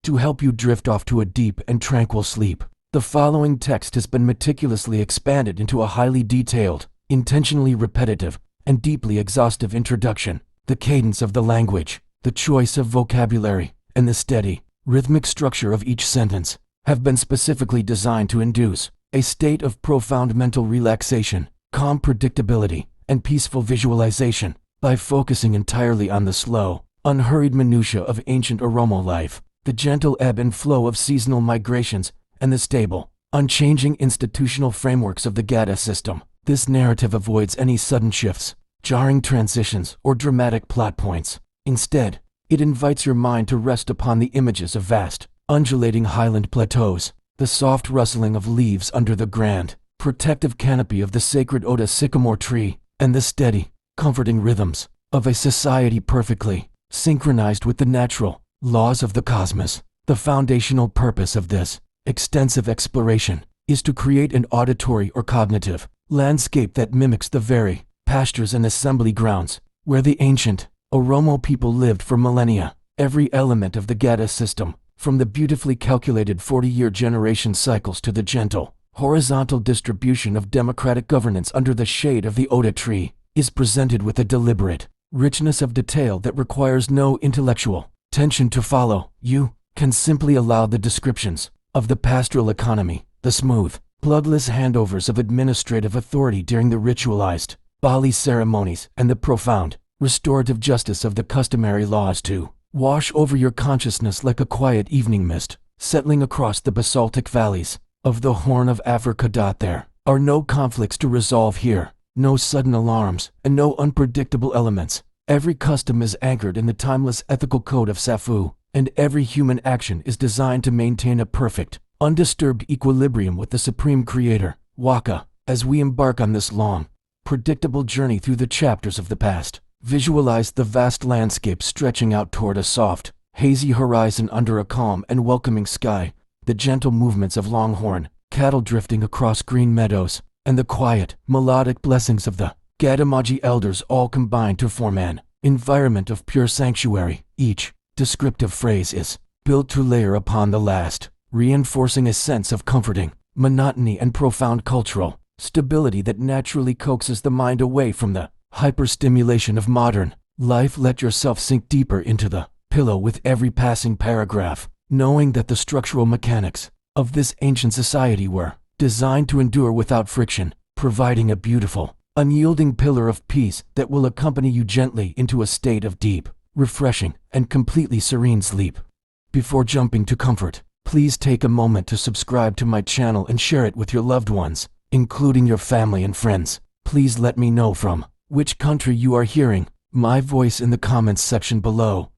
to help you drift off to a deep and tranquil sleep. The following text has been meticulously expanded into a highly detailed, intentionally repetitive, and deeply exhaustive introduction. The cadence of the language, the choice of vocabulary, and the steady, rhythmic structure of each sentence have been specifically designed to induce a state of profound mental relaxation, calm predictability, and peaceful visualization. By focusing entirely on the slow, unhurried minutiae of ancient Oromo life, the gentle ebb and flow of seasonal migrations, and the stable, unchanging institutional frameworks of the Gadaa system, this narrative avoids any sudden shifts, jarring transitions, or dramatic plot points. Instead, it invites your mind to rest upon the images of vast, undulating highland plateaus, the soft rustling of leaves under the grand, protective canopy of the sacred Oda sycamore tree, and the steady, comforting rhythms of a society perfectly synchronized with the natural laws of the cosmos. The foundational purpose of this extensive exploration is to create an auditory or cognitive landscape that mimics the very pastures and assembly grounds where the ancient Oromo people lived for millennia. Every element of the Gadaa system, from the beautifully calculated 40-year generation cycles to the gentle, horizontal distribution of democratic governance under the shade of the Oda tree, is presented with a deliberate richness of detail that requires no intellectual tension to follow. You can simply allow the descriptions of the pastoral economy, the smooth, bloodless handovers of administrative authority during the ritualized Bali ceremonies, and the profound, restorative justice of the customary laws to wash over your consciousness like a quiet evening mist, settling across the basaltic valleys of the Horn of Africa. There are no conflicts to resolve here, no sudden alarms, and no unpredictable elements. Every custom is anchored in the timeless ethical code of Safu, and every human action is designed to maintain a perfect, undisturbed equilibrium with the Supreme Creator, Waka. As we embark on this long, predictable journey through the chapters of the past, visualize the vast landscape stretching out toward a soft, hazy horizon under a calm and welcoming sky, the gentle movements of longhorn cattle drifting across green meadows, and the quiet, melodic blessings of the Gadamaji elders all combine to form an environment of pure sanctuary. Each descriptive phrase is built to layer upon the last, reinforcing a sense of comforting monotony and profound cultural stability that naturally coaxes the mind away from the hyper-stimulation of modern life. Let yourself sink deeper into the pillow with every passing paragraph, knowing that the structural mechanics of this ancient society were designed to endure without friction, providing a beautiful, unyielding pillar of peace that will accompany you gently into a state of deep, refreshing, and completely serene sleep. Before jumping to comfort, please take a moment to subscribe to my channel and share it with your loved ones, including your family and friends. Please let me know from which country you are hearing my voice in the comments section below.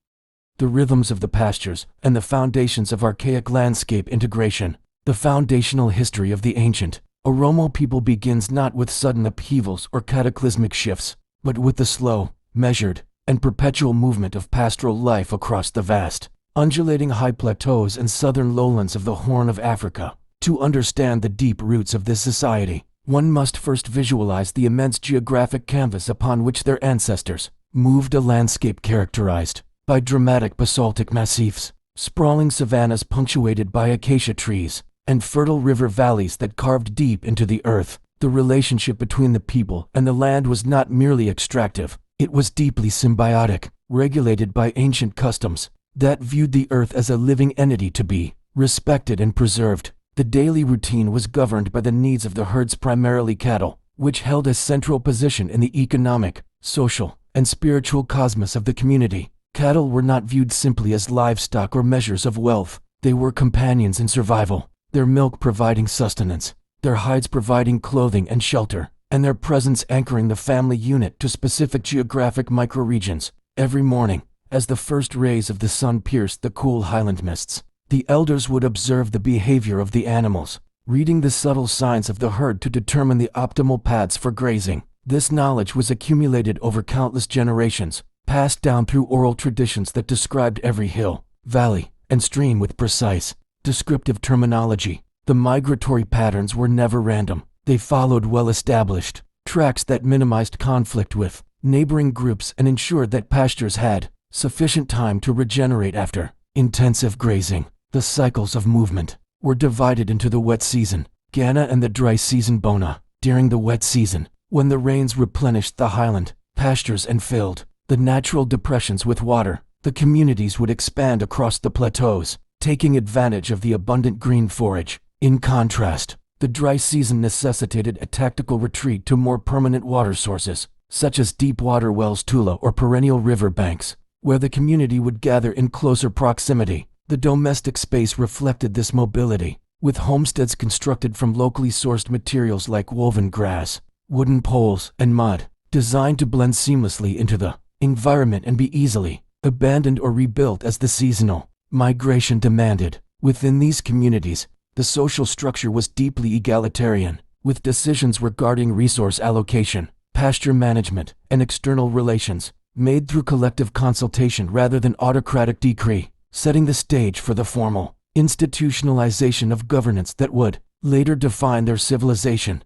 The rhythms of the pastures and the foundations of archaic landscape integration. The foundational history of the ancient Oromo people begins not with sudden upheavals or cataclysmic shifts, but with the slow, measured, and perpetual movement of pastoral life across the vast, undulating high plateaus and southern lowlands of the Horn of Africa. To understand the deep roots of this society, one must first visualize the immense geographic canvas upon which their ancestors moved, a landscape characterized by dramatic basaltic massifs, sprawling savannas punctuated by acacia trees, and fertile river valleys that carved deep into the earth. The relationship between the people and the land was not merely extractive, it was deeply symbiotic, regulated by ancient customs that viewed the earth as a living entity to be respected and preserved. The daily routine was governed by the needs of the herds, primarily cattle, which held a central position in the economic, social, and spiritual cosmos of the community. Cattle were not viewed simply as livestock or measures of wealth. They were companions in survival, their milk providing sustenance, their hides providing clothing and shelter, and their presence anchoring the family unit to specific geographic microregions. Every morning, as the first rays of the sun pierced the cool highland mists, the elders would observe the behavior of the animals, reading the subtle signs of the herd to determine the optimal paths for grazing. This knowledge was accumulated over countless generations, passed down through oral traditions that described every hill, valley, and stream with precise, descriptive terminology. The migratory patterns were never random. They followed well-established tracks that minimized conflict with neighboring groups and ensured that pastures had sufficient time to regenerate after intensive grazing. The cycles of movement were divided into the wet season, Gana, and the dry season, Bona. During the wet season, when the rains replenished the highland pastures and filled the natural depressions with water, the communities would expand across the plateaus, taking advantage of the abundant green forage. In contrast, the dry season necessitated a tactical retreat to more permanent water sources, such as deep water wells, Tula, or perennial river banks, where the community would gather in closer proximity. The domestic space reflected this mobility, with homesteads constructed from locally sourced materials like woven grass, wooden poles, and mud, designed to blend seamlessly into the environment and be easily abandoned or rebuilt as the seasonal migration demanded. Within these communities, the social structure was deeply egalitarian, with decisions regarding resource allocation, pasture management, and external relations made through collective consultation rather than autocratic decree, setting the stage for the formal institutionalization of governance that would later define their civilization.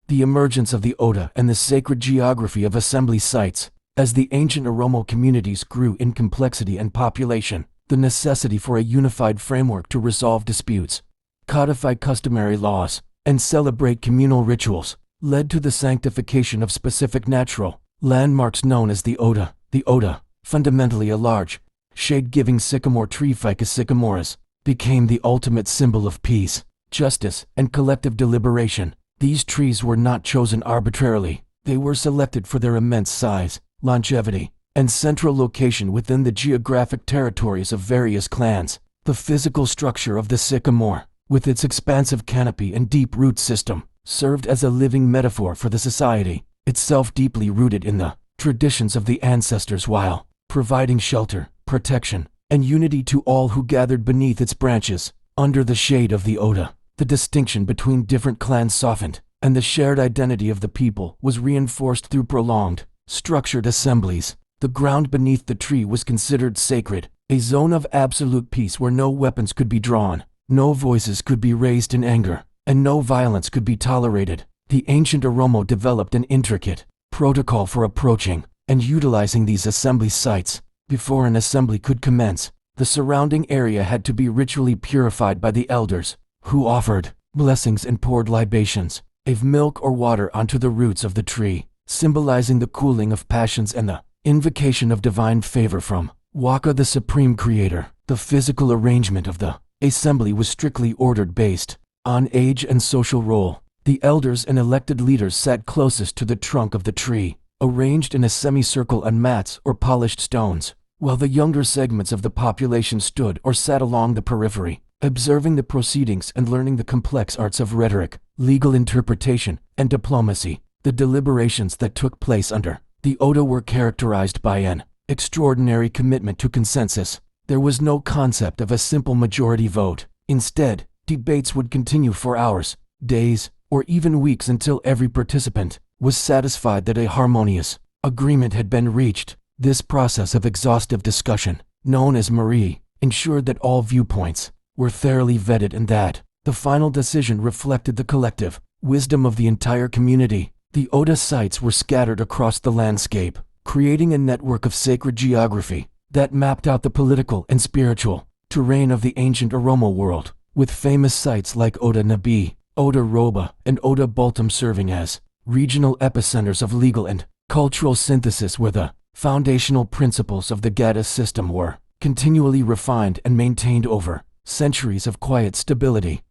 The emergence of the Oda and the sacred geography of assembly sites. As the ancient Oromo communities grew in complexity and population, the necessity for a unified framework to resolve disputes, codify customary laws, and celebrate communal rituals led to the sanctification of specific natural landmarks known as the Oda. The Oda, fundamentally a large, shade-giving sycamore tree, Ficus sycamoris, became the ultimate symbol of peace, justice, and collective deliberation. These trees were not chosen arbitrarily. They were selected for their immense size, longevity, and central location within the geographic territories of various clans. The physical structure of the sycamore, with its expansive canopy and deep root system, served as a living metaphor for the society, itself deeply rooted in the traditions of the ancestors while providing shelter, protection, and unity to all who gathered beneath its branches. Under the shade of the Oda, the distinction between different clans softened, and the shared identity of the people was reinforced through prolonged, structured assemblies. The ground beneath the tree was considered sacred, a zone of absolute peace where no weapons could be drawn, no voices could be raised in anger, and no violence could be tolerated. The ancient Oromo developed an intricate protocol for approaching and utilizing these assembly sites. Before an assembly could commence, the surrounding area had to be ritually purified by the elders, who offered blessings and poured libations of milk or water onto the roots of the tree, symbolizing the cooling of passions and the invocation of divine favor from Waka, the supreme creator. The physical arrangement of the assembly was strictly ordered based on age and social role. The elders and elected leaders sat closest to the trunk of the tree, arranged in a semicircle on mats or polished stones, while the younger segments of the population stood or sat along the periphery, observing the proceedings and learning the complex arts of rhetoric, legal interpretation, and diplomacy. The deliberations that took place under the Oda were characterized by an extraordinary commitment to consensus. There was no concept of a simple majority vote. Instead, debates would continue for hours, days, or even weeks until every participant was satisfied that a harmonious agreement had been reached. This process of exhaustive discussion, known as Marie, ensured that all viewpoints were thoroughly vetted and that the final decision reflected the collective wisdom of the entire community. The Oda sites were scattered across the landscape, creating a network of sacred geography that mapped out the political and spiritual terrain of the ancient Oromo world, with famous sites like Oda Nabi, Oda Roba, and Oda Baltum serving as regional epicenters of legal and cultural synthesis where the foundational principles of the Gadaa system were continually refined and maintained over centuries of quiet stability.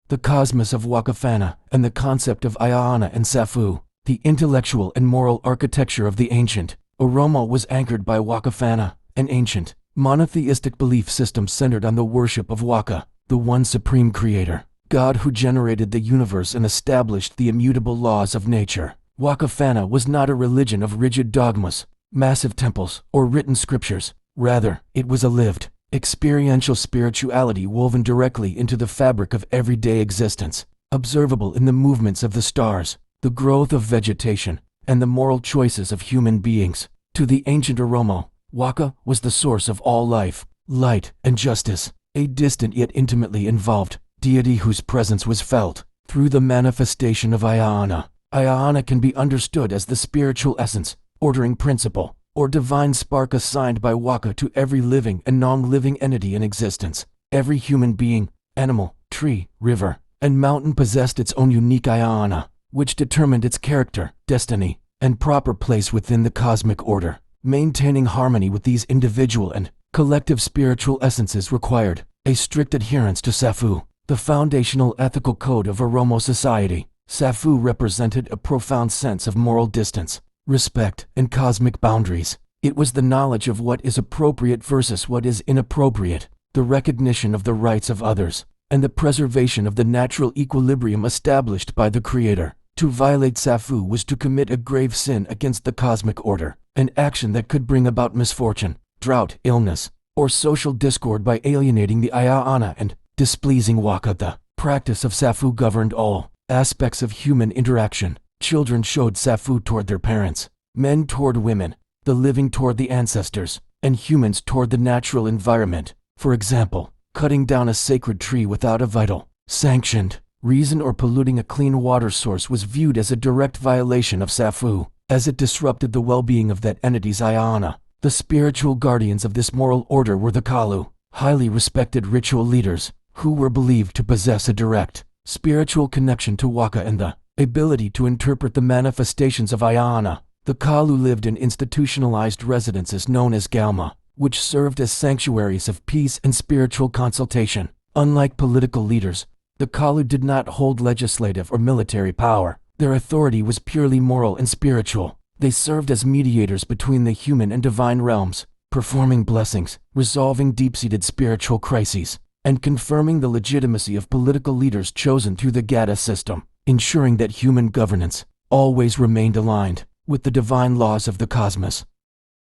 The cosmos of Wakafana and the concept of Ayana and Safu, the intellectual and moral architecture of the ancient Oromo was anchored by Wakafana, an ancient, monotheistic belief system centered on the worship of Waka, the one supreme creator, God who generated the universe and established the immutable laws of nature. Wakafana was not a religion of rigid dogmas, massive temples, or written scriptures. Rather, it was a lived, experiential spirituality woven directly into the fabric of everyday existence, observable in the movements of the stars, the growth of vegetation, and the moral choices of human beings. To the ancient Oromo, Waka was the source of all life, light, and justice, a distant yet intimately involved deity whose presence was felt through the manifestation of Ayana. Ayana can be understood as the spiritual essence, ordering principle, or divine spark assigned by Waka to every living and non-living entity in existence. Every human being, animal, tree, river, and mountain possessed its own unique ayana, which determined its character, destiny, and proper place within the cosmic order. Maintaining harmony with these individual and collective spiritual essences required a strict adherence to Safu, the foundational ethical code of Oromo society. Safu represented a profound sense of moral distance, respect, and cosmic boundaries. It was the knowledge of what is appropriate versus what is inappropriate, the recognition of the rights of others, and the preservation of the natural equilibrium established by the Creator. To violate Safu was to commit a grave sin against the cosmic order, an action that could bring about misfortune, drought, illness, or social discord by alienating the ayana and displeasing Waka. The practice of Safu governed all aspects of human interaction. Children showed Safu toward their parents, men toward women, the living toward the ancestors, and humans toward the natural environment. For example, cutting down a sacred tree without a vital, sanctioned reason or polluting a clean water source was viewed as a direct violation of Safu, as it disrupted the well-being of that entity's ayana. The spiritual guardians of this moral order were the Kalu, highly respected ritual leaders, who were believed to possess a direct spiritual connection to Waka and the ability to interpret the manifestations of ayana. The Kalu lived in institutionalized residences known as Galma, which served as sanctuaries of peace and spiritual consultation. Unlike political leaders, the Kalu did not hold legislative or military power. Their authority was purely moral and spiritual. They served as mediators between the human and divine realms, performing blessings, resolving deep-seated spiritual crises, and confirming the legitimacy of political leaders chosen through the Gadaa System, ensuring that human governance always remained aligned with the divine laws of the cosmos.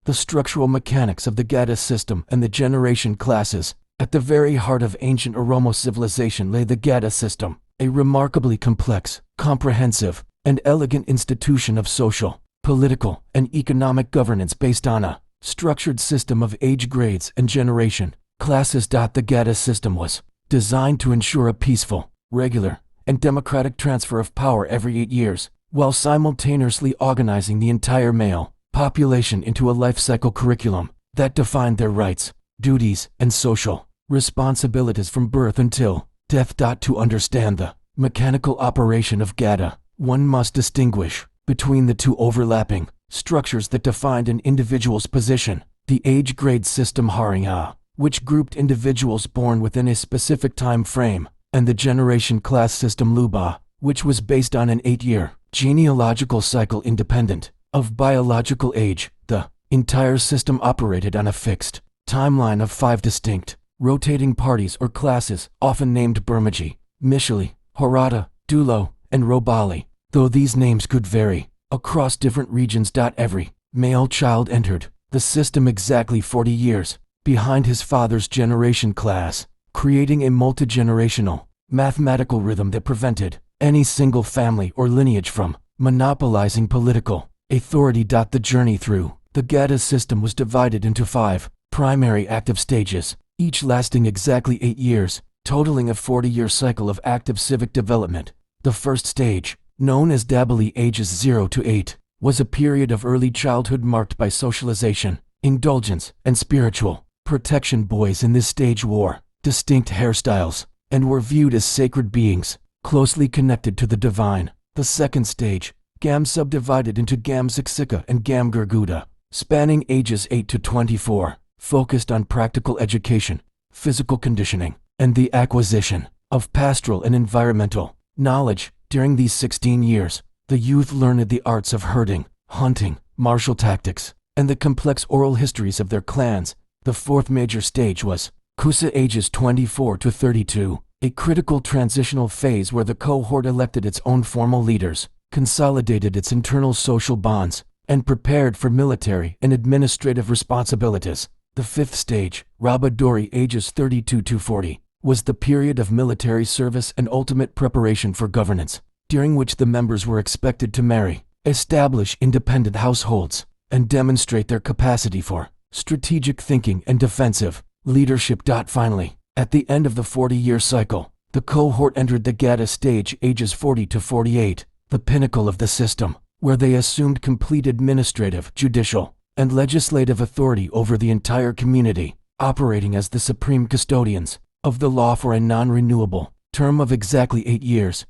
The structural mechanics of the Gadaa System and the generation classes. At the very heart of ancient Oromo civilization lay the Gadaa System, a remarkably complex, comprehensive, and elegant institution of social, political, and economic governance based on a structured system of age grades and generation classes. The Gadaa System was designed to ensure a peaceful, regular, and democratic transfer of power every 8 years, while simultaneously organizing the entire male population into a life cycle curriculum that defined their rights, duties, and social responsibilities from birth until death. To understand the mechanical operation of Gada, one must distinguish between the two overlapping structures that defined an individual's position: the age grade system Haringa, which grouped individuals born within a specific time frame, and the generation class system Luba, which was based on an 8-year genealogical cycle independent of biological age. The entire system operated on a fixed timeline of 5 distinct, rotating parties or classes, often named Burmaji, Mishali, Horata, Dulo, and Robali, though these names could vary across different regions. Every male child entered the system exactly 40 years behind his father's generation class, creating a multi-generational mathematical rhythm that prevented any single family or lineage from monopolizing political authority. The journey through the Gadaa system was divided into 5 primary active stages, each lasting exactly 8 years, totaling a 40-year cycle of active civic development. The first stage, known as Dabali ages 0 to 8, was a period of early childhood marked by socialization, indulgence, and spiritual protection. Boys in this stage wore distinct hairstyles and were viewed as sacred beings, closely connected to the divine. The second stage, Gam, subdivided into Gam Siksika and Gam Gurguda, spanning ages 8 to 24, focused on practical education, physical conditioning, and the acquisition of pastoral and environmental knowledge. During these 16 years, the youth learned the arts of herding, hunting, martial tactics, and the complex oral histories of their clans. The fourth major stage was Kusa ages 24 to 32, a critical transitional phase where the cohort elected its own formal leaders, consolidated its internal social bonds, and prepared for military and administrative responsibilities. The fifth stage, Rabadori ages 32 to 40, was the period of military service and ultimate preparation for governance, during which the members were expected to marry, establish independent households, and demonstrate their capacity for strategic thinking and defensive leadership. Finally, at the end of the 40-year cycle, the cohort entered the Gada stage ages 40 to 48, the pinnacle of the system, where they assumed complete administrative, judicial, and legislative authority over the entire community, operating as the supreme custodians of the law for a non-renewable term of exactly 8 years.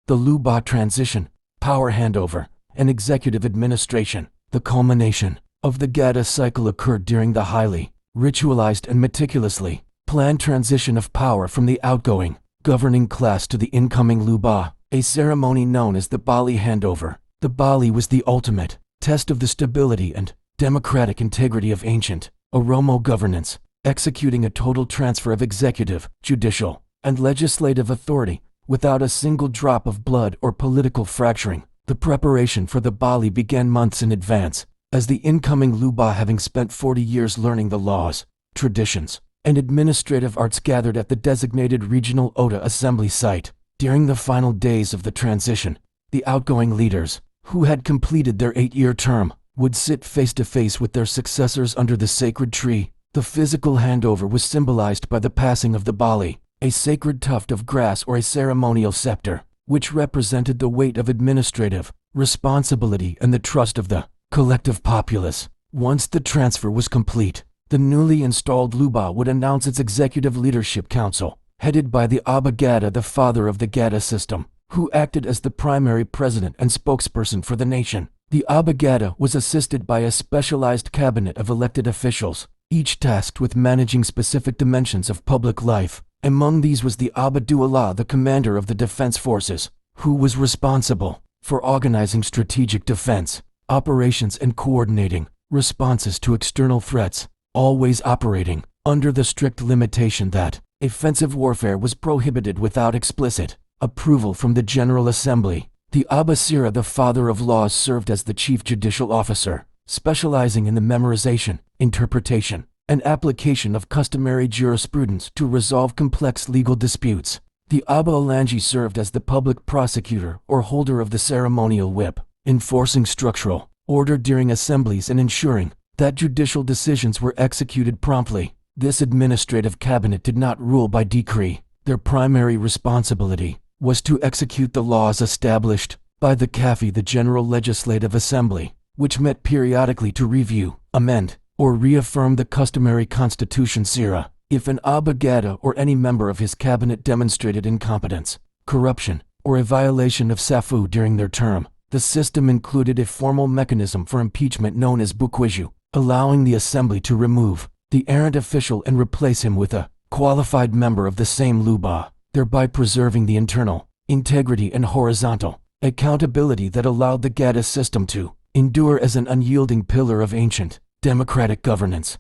The Luba transition, power handover, and executive administration, the culmination of the Gada cycle, occurred during the highly ritualized and meticulously planned transition of power from the outgoing governing class to the incoming Luba, a ceremony known as the Bali handover. The Bali was the ultimate test of the stability and democratic integrity of ancient Oromo governance, executing a total transfer of executive, judicial, and legislative authority without a single drop of blood or political fracturing. The preparation for the Bali began months in advance, as the incoming Luba, having spent 40 years learning the laws, traditions, and administrative arts, gathered at the designated regional Oda assembly site. During the final days of the transition, the outgoing leaders, who had completed their 8-year term, would sit face to face with their successors under the sacred tree. The physical handover was symbolized by the passing of the Bali, a sacred tuft of grass or a ceremonial scepter, which represented the weight of administrative responsibility and the trust of the collective populace. Once the transfer was complete, the newly installed Luba would announce its executive leadership council, headed by the Abba Gada, the father of the Gadaa System, who acted as the primary president and spokesperson for the nation. The Abba Gada was assisted by a specialized cabinet of elected officials, each tasked with managing specific dimensions of public life. Among these was the Abba Du'ala, the commander of the defense forces, who was responsible for organizing strategic defense operations and coordinating responses to external threats, always operating under the strict limitation that offensive warfare was prohibited without explicit approval from the General Assembly. The Abba Sira, the father of laws, served as the chief judicial officer, specializing in the memorization, interpretation, and application of customary jurisprudence to resolve complex legal disputes. The Abba Alanji served as the public prosecutor or holder of the ceremonial whip, enforcing structural order during assemblies and ensuring that judicial decisions were executed promptly. This administrative cabinet did not rule by decree. Their primary responsibility was to execute the laws established by the CAFI, the General Legislative Assembly, which met periodically to review, amend, or reaffirm the customary constitution Sira. If an Abba Gada or any member of his cabinet demonstrated incompetence, corruption, or a violation of Safu during their term, the system included a formal mechanism for impeachment known as Bukwiju, allowing the assembly to remove the errant official and replace him with a qualified member of the same Luba, thereby preserving the internal integrity and horizontal accountability that allowed the Gadaa system to endure as an unyielding pillar of ancient democratic governance.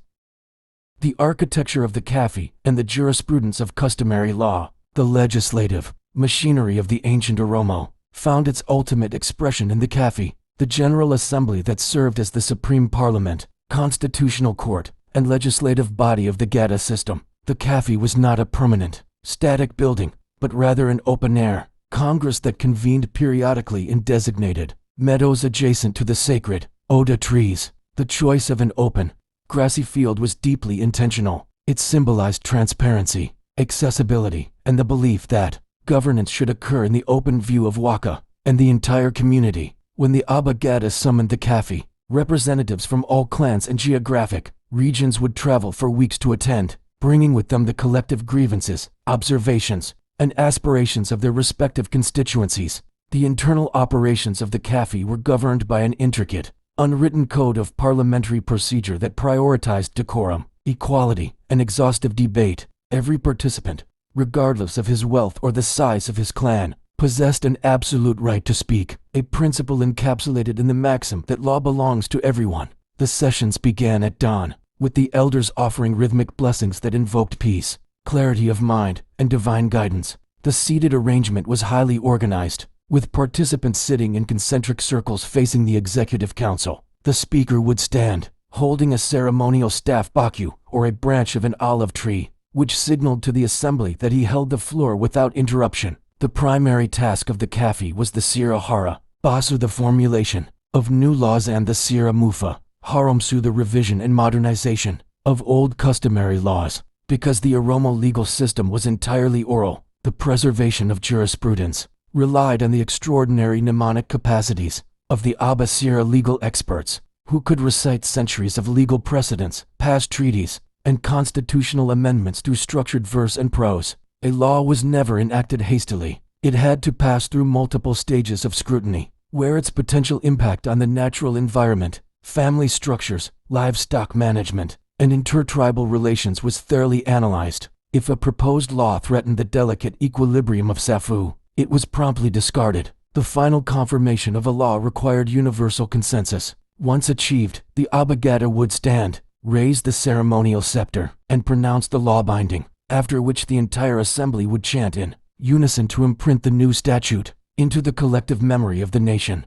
The architecture of the CAFI and the jurisprudence of customary law, the legislative machinery of the ancient Oromo, found its ultimate expression in the CAFI, the General Assembly that served as the supreme parliament, constitutional court, and legislative body of the Gadaa system. The CAFI was not a permanent, static building, but rather an open-air congress that convened periodically in designated meadows adjacent to the sacred Oda trees. The choice of an open, grassy field was deeply intentional. It symbolized transparency, accessibility, and the belief that governance should occur in the open view of Waka and the entire community. When the Abba Gada summoned the CAFI, representatives from all clans and geographic regions would travel for weeks to attend, bringing with them the collective grievances, observations, and aspirations of their respective constituencies. The internal operations of the CAFI were governed by an intricate, unwritten code of parliamentary procedure that prioritized decorum, equality, and exhaustive debate. Every participant, regardless of his wealth or the size of his clan, possessed an absolute right to speak, a principle encapsulated in the maxim that law belongs to everyone. The sessions began at dawn, with the elders offering rhythmic blessings that invoked peace, clarity of mind, and divine guidance. The seated arrangement was highly organized, with participants sitting in concentric circles facing the executive council. The speaker would stand, holding a ceremonial staff baku, or a branch of an olive tree, which signaled to the assembly that he held the floor without interruption. The primary task of the CAFI was the Sira Hara, Basu, the formulation of new laws, and the Sira Mufa, Haromsu, the revision and modernization of old customary laws. Because the Oromo legal system was entirely oral, the preservation of jurisprudence relied on the extraordinary mnemonic capacities of the Abba Sira legal experts, who could recite centuries of legal precedents, past treaties, and constitutional amendments through structured verse and prose. A law was never enacted hastily. It had to pass through multiple stages of scrutiny, where its potential impact on the natural environment, family structures, livestock management, and intertribal relations was thoroughly analyzed. If a proposed law threatened the delicate equilibrium of Safu, it was promptly discarded. The final confirmation of a law required universal consensus. Once achieved, the Abba would stand, raise the ceremonial scepter, and pronounce the law binding, after which the entire assembly would chant in unison to imprint the new statute into the collective memory of the nation.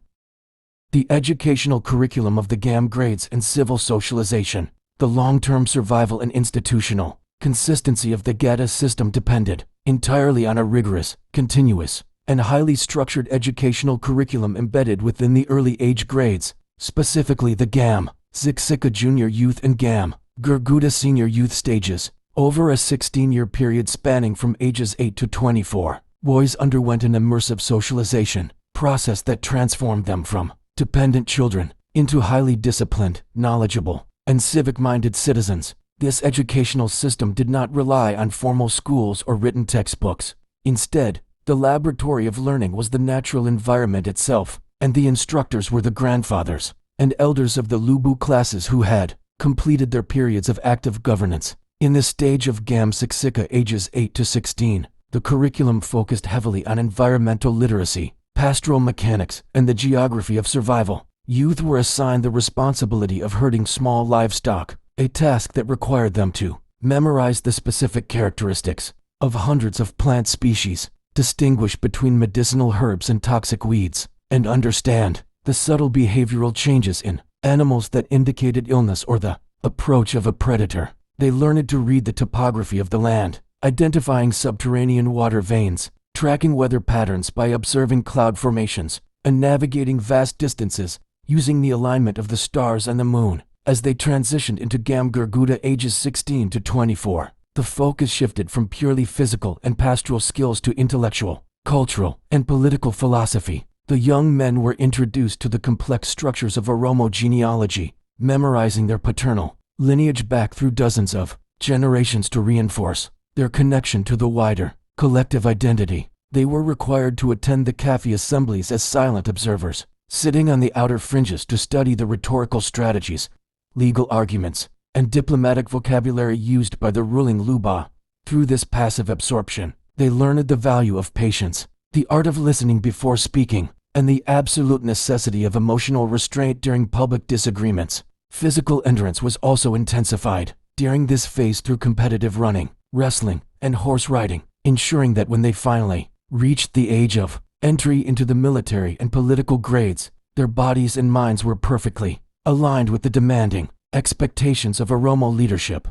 The educational curriculum of the GAM grades and civil socialization, the long-term survival and institutional consistency of the Gadaa system depended entirely on a rigorous, continuous, and highly structured educational curriculum embedded within the early age grades, specifically the GAM, Ziksika Junior Youth and GAM, Gurguda Senior Youth stages. Over a 16-year period spanning from ages 8 to 24, boys underwent an immersive socialization process that transformed them from dependent children into highly disciplined, knowledgeable, and civic-minded citizens. This educational system did not rely on formal schools or written textbooks. Instead, the laboratory of learning was the natural environment itself, and the instructors were the grandfathers and elders of the Lubu classes who had completed their periods of active governance. In this stage of GAM Ziksika ages 8 to 16, the curriculum focused heavily on environmental literacy, pastoral mechanics, and the geography of survival. Youth were assigned the responsibility of herding small livestock, a task that required them to memorize the specific characteristics of hundreds of plant species, distinguish between medicinal herbs and toxic weeds, and understand the subtle behavioral changes in animals that indicated illness or the approach of a predator. They learned to read the topography of the land, identifying subterranean water veins, tracking weather patterns by observing cloud formations, and navigating vast distances using the alignment of the stars and the moon. As they transitioned into GAM Gurguda ages 16 to 24, the focus shifted from purely physical and pastoral skills to intellectual, cultural, and political philosophy. The young men were introduced to the complex structures of Oromo genealogy, memorizing their paternal lineage back through dozens of generations to reinforce their connection to the wider, collective identity. They were required to attend the Kafi assemblies as silent observers, sitting on the outer fringes to study the rhetorical strategies, legal arguments, and diplomatic vocabulary used by the ruling Luba. Through this passive absorption, they learned the value of patience, the art of listening before speaking, and the absolute necessity of emotional restraint during public disagreements. Physical endurance was also intensified during this phase through competitive running, wrestling, and horse riding, ensuring that when they finally reached the age of entry into the military and political grades, their bodies and minds were perfectly aligned with the demanding expectations of Oromo leadership.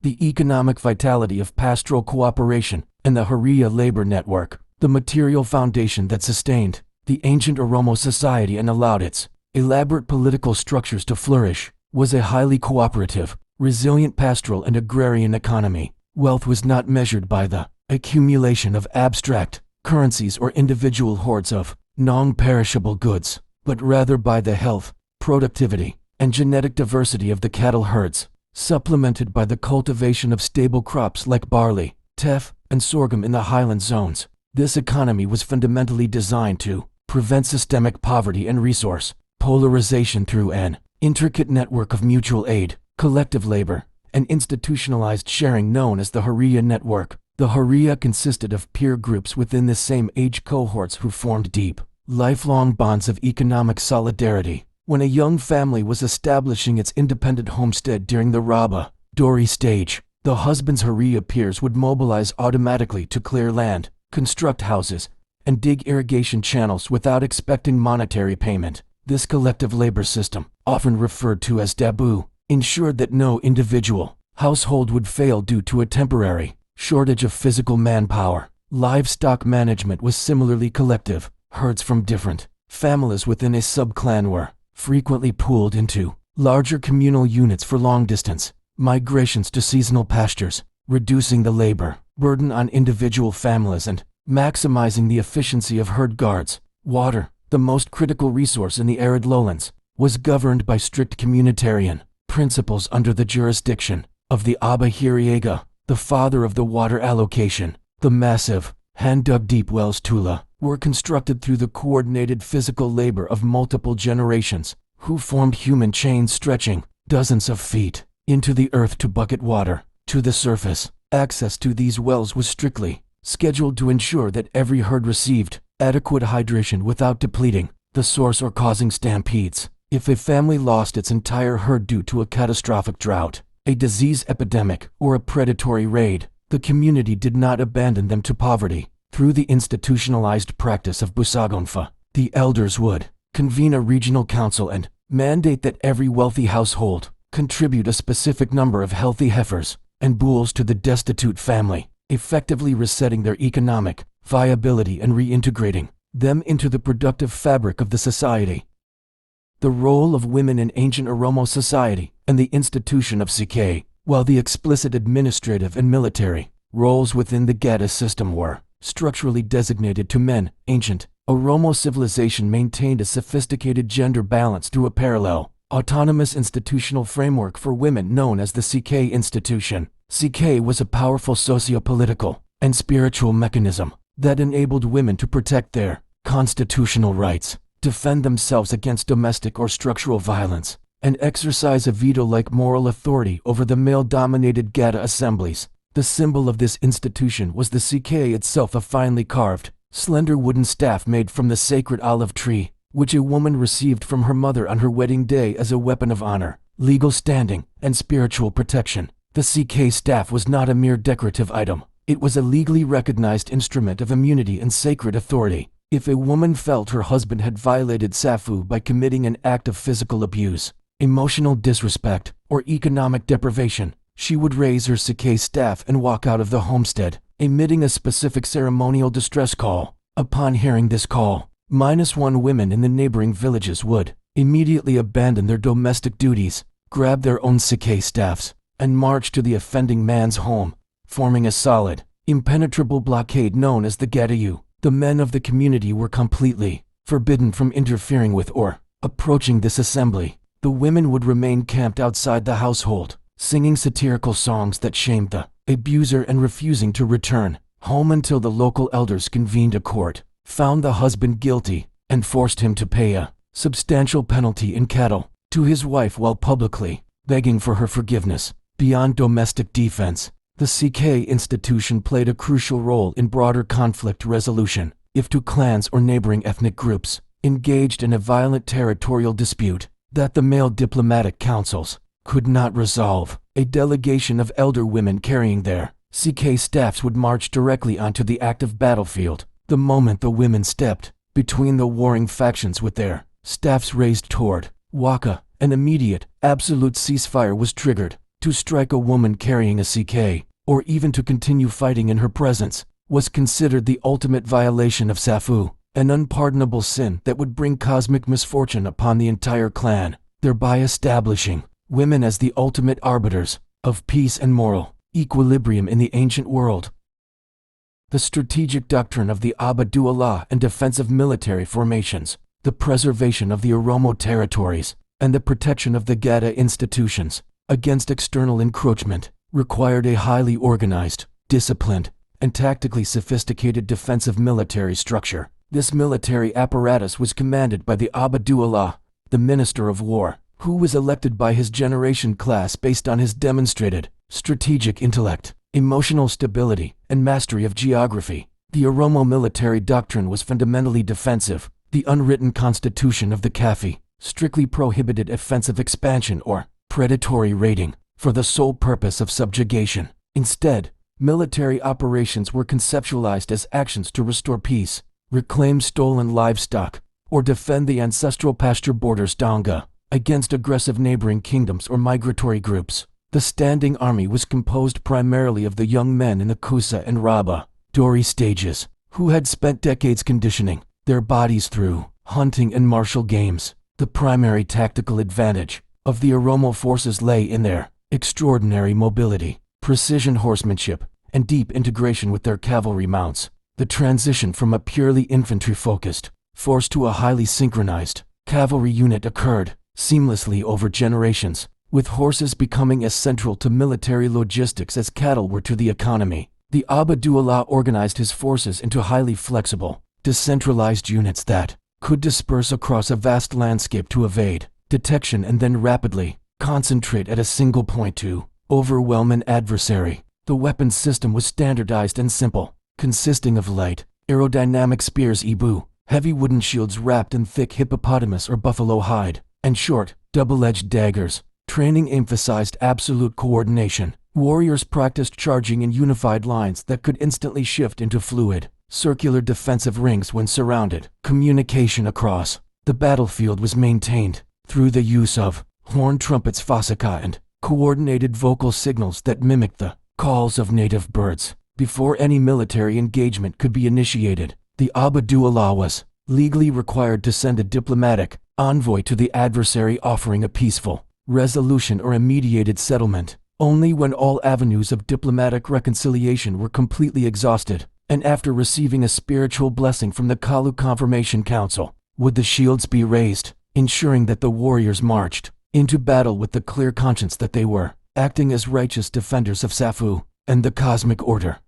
The economic vitality of pastoral cooperation and the Hurriya labor network, the material foundation that sustained the ancient Oromo society and allowed its elaborate political structures to flourish, was a highly cooperative, resilient pastoral and agrarian economy. Wealth was not measured by the accumulation of abstract currencies or individual hoards of non-perishable goods, but rather by the health, productivity, and genetic diversity of the cattle herds, supplemented by the cultivation of stable crops like barley, teff, and sorghum in the highland zones. This economy was fundamentally designed to prevent systemic poverty and resource polarization through an intricate network of mutual aid, collective labor, and institutionalized sharing known as the Hurriya network. The Hurriya consisted of peer groups within the same age cohorts who formed deep, lifelong bonds of economic solidarity. When a young family was establishing its independent homestead during the Rabba Dori stage, the husband's Hurriya peers would mobilize automatically to clear land, construct houses, and dig irrigation channels without expecting monetary payment. This collective labor system, often referred to as Dabu, ensured that no individual household would fail due to a temporary shortage of physical manpower. Livestock management was similarly collective. Herds from different families within a sub-clan were frequently pooled into larger communal units for long-distance migrations to seasonal pastures, reducing the labor burden on individual families and maximizing the efficiency of herd guards. Water, the most critical resource in the arid lowlands, was governed by strict communitarian principles under the jurisdiction of the Abba Hiriega, the father of the water allocation. The massive, hand-dug deep wells Tula were constructed through the coordinated physical labor of multiple generations, who formed human chains stretching dozens of feet into the earth to bucket water to the surface. Access to these wells was strictly scheduled to ensure that every herd received adequate hydration without depleting the source or causing stampedes. If a family lost its entire herd due to a catastrophic drought, a disease epidemic, or a predatory raid, the community did not abandon them to poverty. Through the institutionalized practice of busagonfa, the elders would convene a regional council and mandate that every wealthy household contribute a specific number of healthy heifers and bulls to the destitute family, effectively resetting their economic viability and reintegrating them into the productive fabric of the society. The role of women in ancient Oromo society and the institution of Sike, while the explicit administrative and military roles within the Gadaa system were structurally designated to men, ancient Oromo civilization maintained a sophisticated gender balance through a parallel, autonomous institutional framework for women known as the Sike institution. Sike was a powerful socio-political and spiritual mechanism that enabled women to protect their constitutional rights, defend themselves against domestic or structural violence, and exercise a veto-like moral authority over the male-dominated Gada assemblies. The symbol of this institution was the Sike itself, a finely carved, slender wooden staff made from the sacred olive tree, which a woman received from her mother on her wedding day as a weapon of honor, legal standing, and spiritual protection. The Sike staff was not a mere decorative item. It was a legally recognized instrument of immunity and sacred authority. If a woman felt her husband had violated Safu by committing an act of physical abuse, emotional disrespect, or economic deprivation, she would raise her Sike staff and walk out of the homestead, emitting a specific ceremonial distress call. Upon hearing this call, -1 women in the neighboring villages would immediately abandon their domestic duties, grab their own Sike staffs, and march to the offending man's home, forming a solid, impenetrable blockade known as the Gadayu. The men of the community were completely forbidden from interfering with or approaching this assembly. The women would remain camped outside the household, singing satirical songs that shamed the abuser and refusing to return home until the local elders convened a court, found the husband guilty, and forced him to pay a substantial penalty in cattle to his wife while publicly begging for her forgiveness. Beyond domestic defense, the Sike institution played a crucial role in broader conflict resolution. If two clans or neighboring ethnic groups engaged in a violent territorial dispute that the male diplomatic councils could not resolve, a delegation of elder women carrying their Sike staffs would march directly onto the active battlefield. The moment the women stepped between the warring factions with their staffs raised toward Waka, an immediate, absolute ceasefire was triggered. To strike a woman carrying a Sike, or even to continue fighting in her presence, was considered the ultimate violation of Safu, an unpardonable sin that would bring cosmic misfortune upon the entire clan, thereby establishing women as the ultimate arbiters of peace and moral equilibrium in the ancient world. The strategic doctrine of the Abba Du'Allah and defensive military formations, the preservation of the Oromo territories, and the protection of the Gada institutions against external encroachment required a highly organized, disciplined, and tactically sophisticated defensive military structure. This military apparatus was commanded by the Abba Du'Allah, the Minister of War, who was elected by his generation class based on his demonstrated strategic intellect, emotional stability, and mastery of geography. The Oromo military doctrine was fundamentally defensive. The unwritten constitution of the Kafi strictly prohibited offensive expansion or predatory raiding for the sole purpose of subjugation. Instead, military operations were conceptualized as actions to restore peace, reclaim stolen livestock, or defend the ancestral pasture borders Donga against aggressive neighboring kingdoms or migratory groups. The standing army was composed primarily of the young men in the Kusa and Raba Dori stages, who had spent decades conditioning their bodies through hunting and martial games. The primary tactical advantage of the Oromo forces lay in their extraordinary mobility, precision horsemanship, and deep integration with their cavalry mounts. The transition from a purely infantry-focused force to a highly synchronized cavalry unit occurred seamlessly over generations, with horses becoming as central to military logistics as cattle were to the economy. The Abdullah organized his forces into highly flexible, decentralized units that could disperse across a vast landscape to evade detection and then rapidly concentrate at a single point to overwhelm an adversary. The weapons system was standardized and simple, consisting of light, aerodynamic spears, heavy wooden shields wrapped in thick hippopotamus or buffalo hide, and short, double-edged daggers. Training emphasized absolute coordination. Warriors practiced charging in unified lines that could instantly shift into fluid, circular defensive rings when surrounded. Communication across the battlefield was maintained through the use of horn trumpets, fasaka, and coordinated vocal signals that mimicked the calls of native birds. Before any military engagement could be initiated, the Abdullah was legally required to send a diplomatic envoy to the adversary offering a peaceful resolution or a mediated settlement. Only when all avenues of diplomatic reconciliation were completely exhausted, and after receiving a spiritual blessing from the Kalu Confirmation Council, would the shields be raised, ensuring that the warriors marched into battle with the clear conscience that they were acting as righteous defenders of Safu and the cosmic order.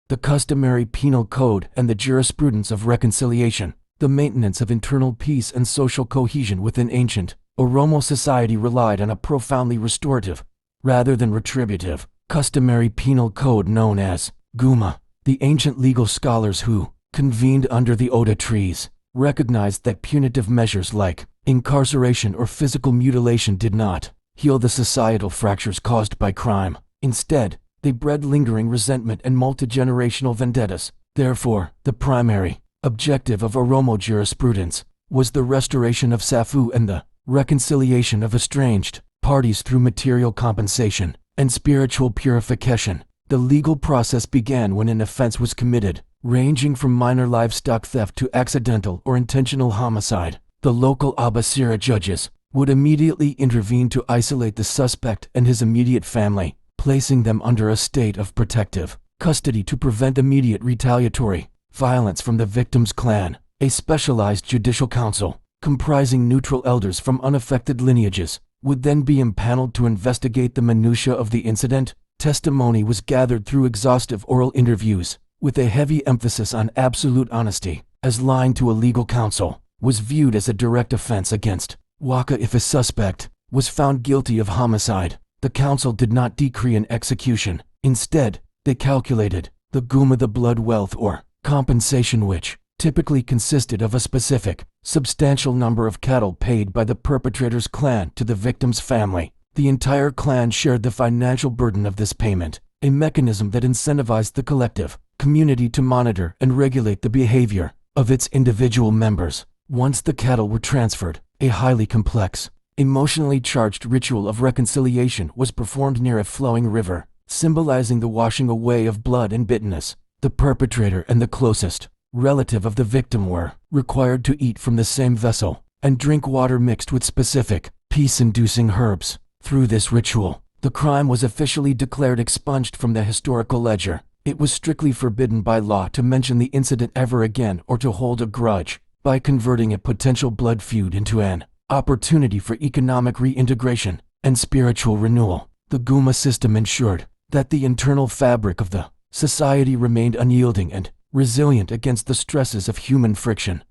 The customary penal code and the jurisprudence of reconciliation, the maintenance of internal peace and social cohesion within ancient Oromo society relied on a profoundly restorative, rather than retributive, customary penal code known as Guma. The ancient legal scholars who convened under the Oda trees recognized that punitive measures like incarceration or physical mutilation did not heal the societal fractures caused by crime. Instead, they bred lingering resentment and multi-generational vendettas. Therefore, the primary objective of Oromo jurisprudence was the restoration of Safu and the reconciliation of estranged parties through material compensation and spiritual purification. The legal process began when an offense was committed, ranging from minor livestock theft to accidental or intentional homicide. The local Abasira judges would immediately intervene to isolate the suspect and his immediate family, placing them under a state of protective custody to prevent immediate retaliatory violence from the victim's clan. A specialized judicial council, comprising neutral elders from unaffected lineages, would then be impaneled to investigate the minutiae of the incident. Testimony was gathered through exhaustive oral interviews, with a heavy emphasis on absolute honesty, as lying to a legal counsel was viewed as a direct offense against Waka. If a suspect was found guilty of homicide, the council did not decree an execution. Instead, they calculated the guma, the blood wealth or compensation, which typically consisted of a specific, substantial number of cattle paid by the perpetrator's clan to the victim's family. The entire clan shared the financial burden of this payment, a mechanism that incentivized the collective community to monitor and regulate the behavior of its individual members. Once the cattle were transferred, a highly complex, emotionally charged ritual of reconciliation was performed near a flowing river, symbolizing the washing away of blood and bitterness. The perpetrator and the closest relative of the victim were required to eat from the same vessel and drink water mixed with specific, peace-inducing herbs. Through this ritual, the crime was officially declared expunged from the historical ledger. It was strictly forbidden by law to mention the incident ever again or to hold a grudge. By converting a potential blood feud into an opportunity for economic reintegration and spiritual renewal, the Guma system ensured that the internal fabric of the society remained unyielding and resilient against the stresses of human friction.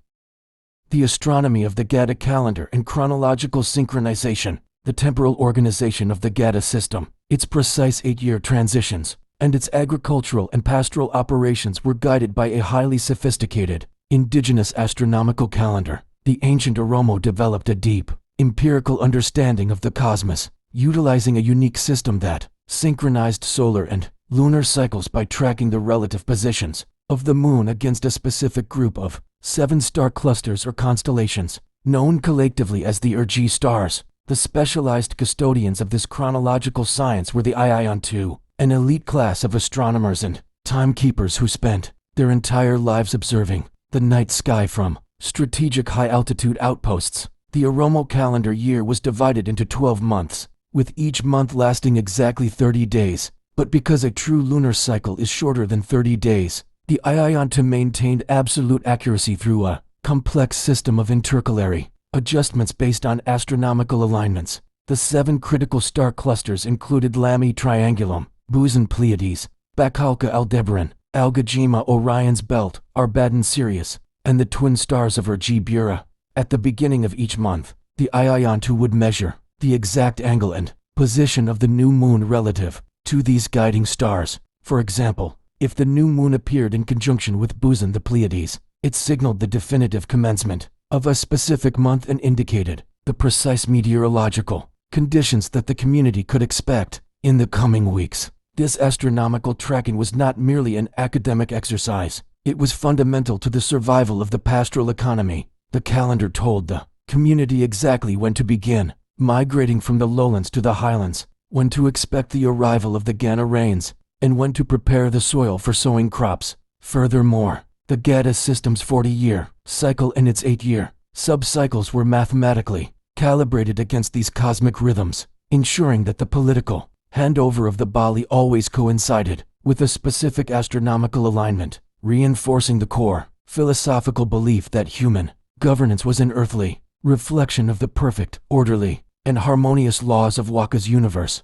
The astronomy of the Gada calendar and chronological synchronization, the temporal organization of the Gadaa System, its precise 8-year transitions, and its agricultural and pastoral operations were guided by a highly sophisticated, indigenous astronomical calendar. The ancient Oromo developed a deep, empirical understanding of the cosmos, utilizing a unique system that synchronized solar and lunar cycles by tracking the relative positions of the moon against a specific group of 7 star clusters or constellations, known collectively as the Urgi stars. The specialized custodians of this chronological science were the Ion-2, an elite class of astronomers and timekeepers who spent their entire lives observing the night sky from strategic high-altitude outposts. The Oromo calendar year was divided into 12 months, with each month lasting exactly 30 days. But because a true lunar cycle is shorter than 30 days, the Ion-2 maintained absolute accuracy through a complex system of intercalary adjustments based on astronomical alignments. The 7 critical star clusters included Lamy Triangulum, Boson Pleiades, Bacalca Aldebaran, Algagema Orion's Belt, Arbadan Sirius, and the twin stars of Urgi-Bura. At the beginning of each month, the Iontu would measure the exact angle and position of the new moon relative to these guiding stars. For example, if the new moon appeared in conjunction with Boson the Pleiades, it signaled the definitive commencement of a specific month and indicated the precise meteorological conditions that the community could expect in the coming weeks. This astronomical tracking was not merely an academic exercise, it was fundamental to the survival of the pastoral economy. The calendar told the community exactly when to begin migrating from the lowlands to the highlands, when to expect the arrival of the Gana rains, and when to prepare the soil for sowing crops. Furthermore, the Gadaa System's 40-year cycle and its 8-year sub-cycles were mathematically calibrated against these cosmic rhythms, ensuring that the political handover of the Bali always coincided with a specific astronomical alignment, reinforcing the core philosophical belief that human governance was an earthly reflection of the perfect, orderly, and harmonious laws of Waka's universe.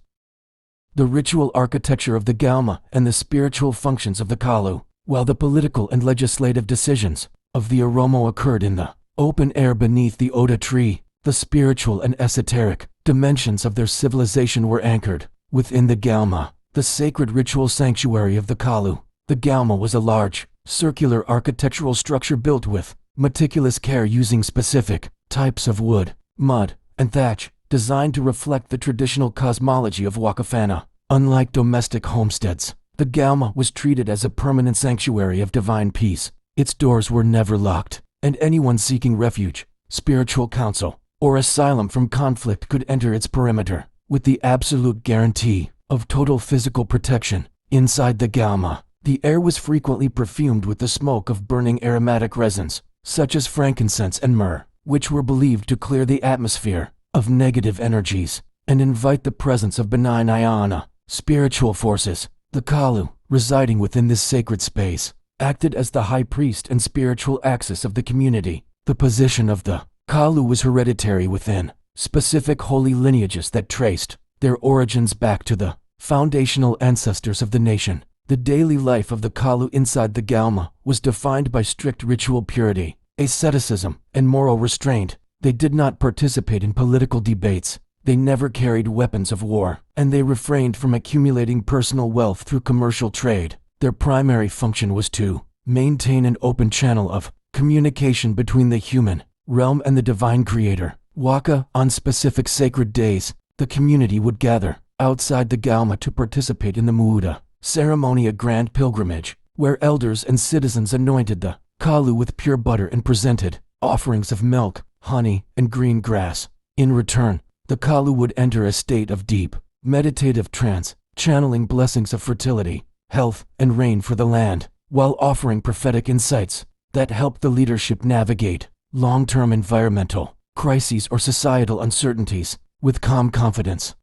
The ritual architecture of the Galma and the spiritual functions of the Kalu, while the political and legislative decisions of the Oromo occurred in the open air beneath the Oda tree, the spiritual and esoteric dimensions of their civilization were anchored within the Galma, the sacred ritual sanctuary of the Kalu. The Galma was a large, circular architectural structure built with meticulous care using specific types of wood, mud, and thatch, designed to reflect the traditional cosmology of Wakafana. Unlike domestic homesteads, the Galma was treated as a permanent sanctuary of divine peace. Its doors were never locked, and anyone seeking refuge, spiritual counsel, or asylum from conflict could enter its perimeter, with the absolute guarantee of total physical protection. Inside the Galma, the air was frequently perfumed with the smoke of burning aromatic resins, such as frankincense and myrrh, which were believed to clear the atmosphere of negative energies and invite the presence of benign ayana, spiritual forces. The Kalu, residing within this sacred space, acted as the high priest and spiritual axis of the community. The position of the Kalu was hereditary within specific holy lineages that traced their origins back to the foundational ancestors of the nation. The daily life of the Kalu inside the Galma was defined by strict ritual purity, asceticism, and moral restraint. They did not participate in political debates, they never carried weapons of war, and they refrained from accumulating personal wealth through commercial trade. Their primary function was to maintain an open channel of communication between the human realm and the divine creator. Waka, on specific sacred days, the community would gather outside the Galma to participate in the Muuda ceremony, a grand pilgrimage, where elders and citizens anointed the Kalu with pure butter and presented offerings of milk, honey, and green grass. In return, the Kalu would enter a state of deep, meditative trance, channeling blessings of fertility, health, and rain for the land, while offering prophetic insights that helped the leadership navigate long-term environmental crises or societal uncertainties with calm confidence.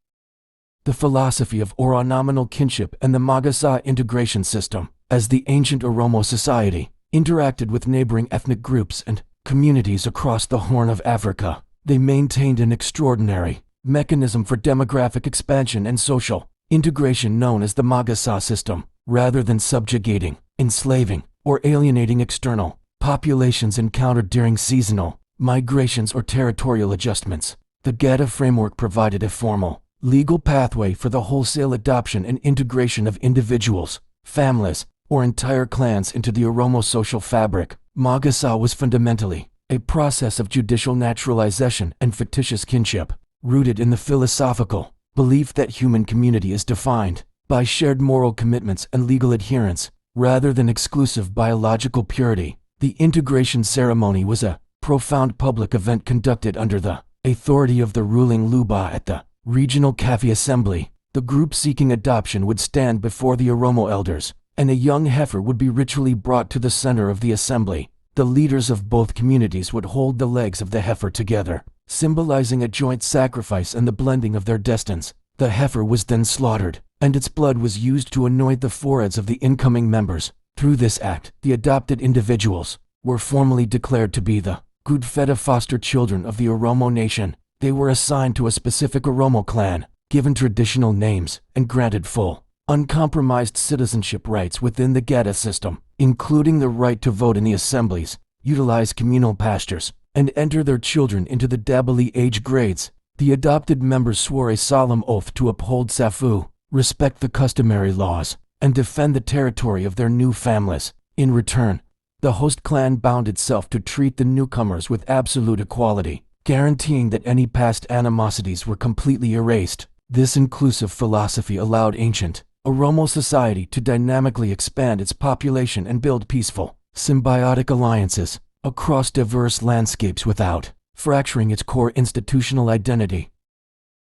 The philosophy of Oronominal kinship and the Magasa integration system, as the ancient Oromo society interacted with neighboring ethnic groups and communities across the Horn of Africa, they maintained an extraordinary mechanism for demographic expansion and social integration known as the Magasa system. Rather than subjugating, enslaving, or alienating external populations encountered during seasonal migrations or territorial adjustments, the Gada framework provided a formal, legal pathway for the wholesale adoption and integration of individuals, families, or entire clans into the Oromo social fabric. Magasa was fundamentally a process of judicial naturalization and fictitious kinship, rooted in the philosophical belief that human community is defined by shared moral commitments and legal adherence, rather than exclusive biological purity. The integration ceremony was a profound public event conducted under the authority of the ruling Luba at the regional Kafi assembly. The group seeking adoption would stand before the Oromo elders, and a young heifer would be ritually brought to the center of the assembly. The leaders of both communities would hold the legs of the heifer together, symbolizing a joint sacrifice and the blending of their destinies. The heifer was then slaughtered, and its blood was used to anoint the foreheads of the incoming members. Through this act, the adopted individuals were formally declared to be the good-fed foster children of the Oromo nation. They were assigned to a specific Oromo clan, given traditional names, and granted full, uncompromised citizenship rights within the Gadaa system, including the right to vote in the assemblies, utilize communal pastures, and enter their children into the Dabali age grades. The adopted members swore a solemn oath to uphold Safu, respect the customary laws, and defend the territory of their new families. In return, the host clan bound itself to treat the newcomers with absolute equality, guaranteeing that any past animosities were completely erased. This inclusive philosophy allowed ancient Oromo society to dynamically expand its population and build peaceful, symbiotic alliances across diverse landscapes without fracturing its core institutional identity.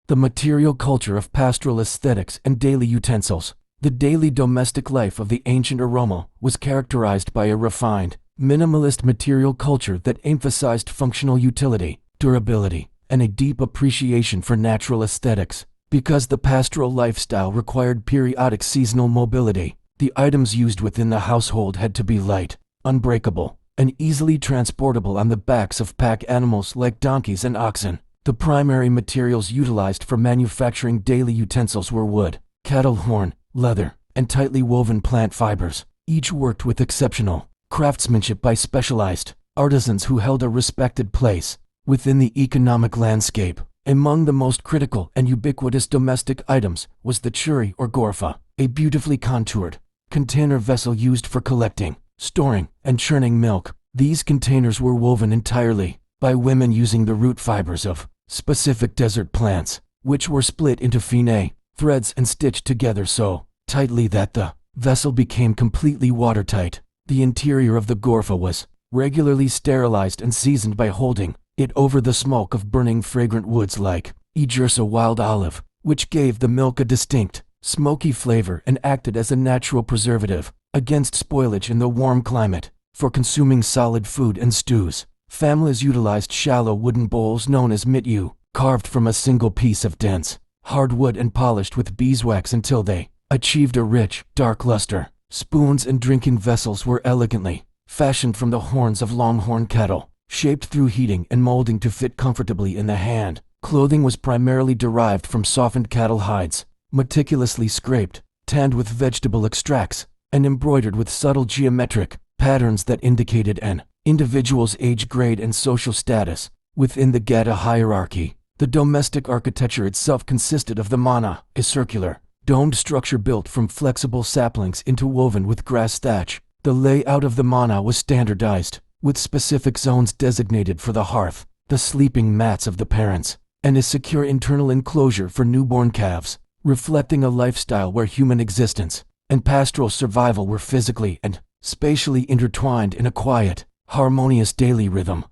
The material culture of pastoral aesthetics and daily utensils. The daily domestic life of the ancient Oromo was characterized by a refined, minimalist material culture that emphasized functional utility, durability, and a deep appreciation for natural aesthetics. Because the pastoral lifestyle required periodic seasonal mobility, the items used within the household had to be light, unbreakable, and easily transportable on the backs of pack animals like donkeys and oxen. The primary materials utilized for manufacturing daily utensils were wood, cattle horn, leather, and tightly woven plant fibers. Each worked with exceptional craftsmanship by specialized artisans who held a respected place within the economic landscape. Among the most critical and ubiquitous domestic items was the churi or gorfa, a beautifully contoured container vessel used for collecting, storing, and churning milk. These containers were woven entirely by women using the root fibers of specific desert plants, which were split into fine threads and stitched together so tightly that the vessel became completely watertight. The interior of the gorfa was regularly sterilized and seasoned by holding it over the smoke of burning fragrant woods like Ijursa wild olive, which gave the milk a distinct, smoky flavor and acted as a natural preservative against spoilage in the warm climate. For consuming solid food and stews, families utilized shallow wooden bowls known as mityu, carved from a single piece of dense hardwood and polished with beeswax until they achieved a rich, dark luster. Spoons and drinking vessels were elegantly fashioned from the horns of longhorn cattle, shaped through heating and molding to fit comfortably in the hand. Clothing was primarily derived from softened cattle hides, meticulously scraped, tanned with vegetable extracts, and embroidered with subtle geometric patterns that indicated an individual's age grade and social status. Within the Gada hierarchy, the domestic architecture itself consisted of the mana, a circular, domed structure built from flexible saplings interwoven with grass thatch. The layout of the mana was standardized, with specific zones designated for the hearth, the sleeping mats of the parents, and a secure internal enclosure for newborn calves, reflecting a lifestyle where human existence and pastoral survival were physically and spatially intertwined in a quiet, harmonious daily rhythm.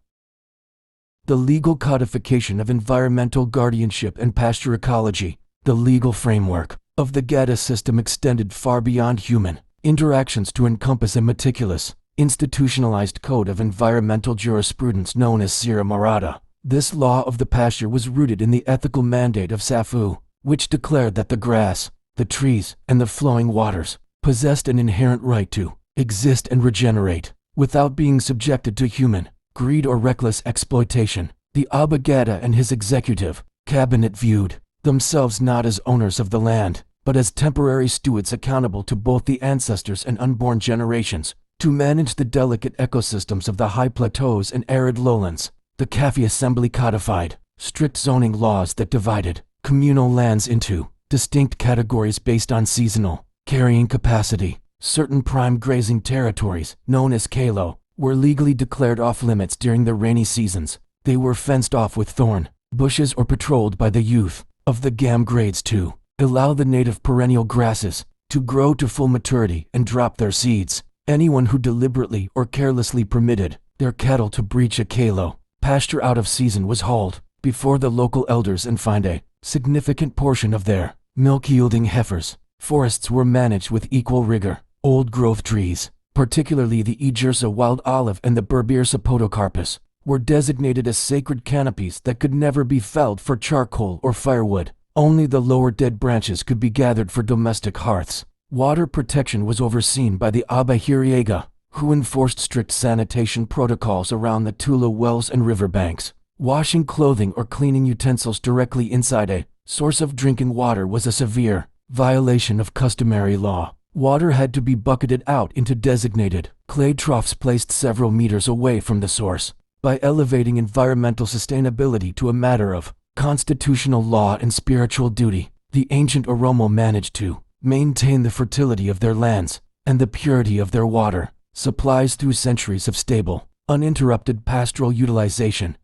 The legal codification of environmental guardianship and pasture ecology. The legal framework of the Gadaa system extended far beyond human interactions to encompass a meticulous, institutionalized code of environmental jurisprudence known as Sira Marada. This law of the pasture was rooted in the ethical mandate of Safu, which declared that the grass, the trees, and the flowing waters possessed an inherent right to exist and regenerate, without being subjected to human greed or reckless exploitation. The Abba Gada and his executive cabinet viewed themselves not as owners of the land, but as temporary stewards accountable to both the ancestors and unborn generations, to manage the delicate ecosystems of the high plateaus and arid lowlands. The Kafi Assembly codified strict zoning laws that divided communal lands into distinct categories based on seasonal carrying capacity. Certain prime grazing territories, known as kalo, were legally declared off-limits during the rainy seasons. They were fenced off with thorn bushes or patrolled by the youth of the gam grades to allow the native perennial grasses to grow to full maturity and drop their seeds. Anyone who deliberately or carelessly permitted their cattle to breach a kalo pasture out of season was hauled before the local elders and fined a significant portion of their milk-yielding heifers. Forests were managed with equal rigor. Old-growth trees, particularly the Ijursa wild olive and the Berbirsa podocarpus, were designated as sacred canopies that could never be felled for charcoal or firewood. Only the lower dead branches could be gathered for domestic hearths. Water protection was overseen by the Abba Hiriega, who enforced strict sanitation protocols around the Tula wells and riverbanks. Washing clothing or cleaning utensils directly inside a source of drinking water was a severe violation of customary law. Water had to be bucketed out into designated clay troughs placed several meters away from the source. By elevating environmental sustainability to a matter of constitutional law and spiritual duty, the ancient Oromo managed to maintain the fertility of their lands and the purity of their water supplies through centuries of stable, uninterrupted pastoral utilization.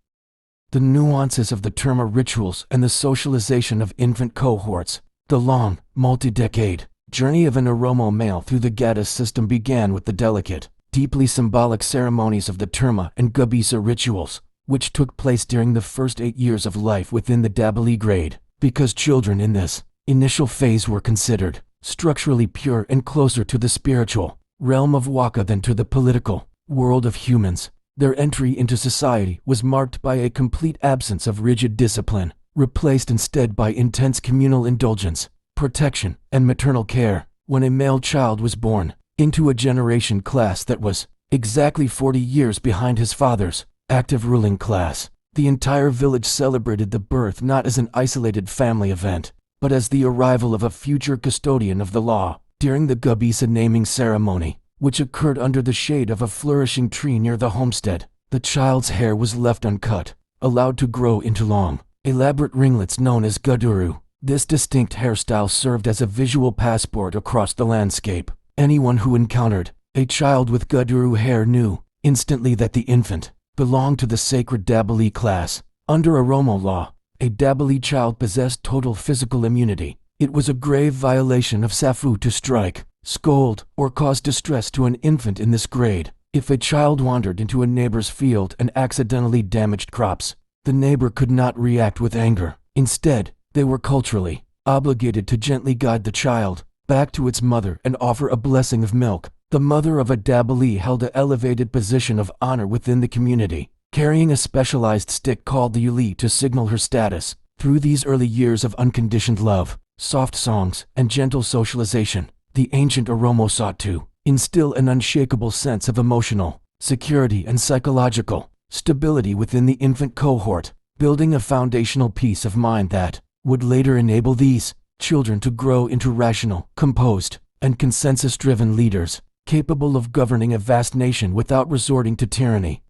The nuances of the terma rituals and the socialization of infant cohorts. The long, multi-decade journey of an Oromo male through the Gadaa system began with the delicate, deeply symbolic ceremonies of the terma and gabisa rituals, which took place during the first 8 years of life within the Dabali grade, because children in this initial phase were considered structurally pure and closer to the spiritual realm of Waka than to the political world of humans. Their entry into society was marked by a complete absence of rigid discipline, replaced instead by intense communal indulgence, protection, and maternal care. When a male child was born into a generation class that was exactly 40 years behind his father's active ruling class, the entire village celebrated the birth not as an isolated family event, but as the arrival of a future custodian of the law. During the Gabisa naming ceremony, which occurred under the shade of a flourishing tree near the homestead, the child's hair was left uncut, allowed to grow into long, elaborate ringlets known as guduru. This distinct hairstyle served as a visual passport across the landscape. Anyone who encountered a child with guduru hair knew instantly that the infant belonged to the sacred Dabali class. Under Oromo law, a Dabali child possessed total physical immunity. It was a grave violation of Safu to strike, scold, or cause distress to an infant in this grade. If a child wandered into a neighbor's field and accidentally damaged crops, the neighbor could not react with anger. Instead, they were culturally obligated to gently guide the child back to its mother and offer a blessing of milk. The mother of a Dabali held an elevated position of honor within the community, carrying a specialized stick called the uli to signal her status. Through these early years of unconditioned love, soft songs, and gentle socialization, the ancient Oromo sought to instill an unshakable sense of emotional security and psychological stability within the infant cohort, building a foundational peace of mind that would later enable these children to grow into rational, composed, and consensus-driven leaders, capable of governing a vast nation without resorting to tyranny.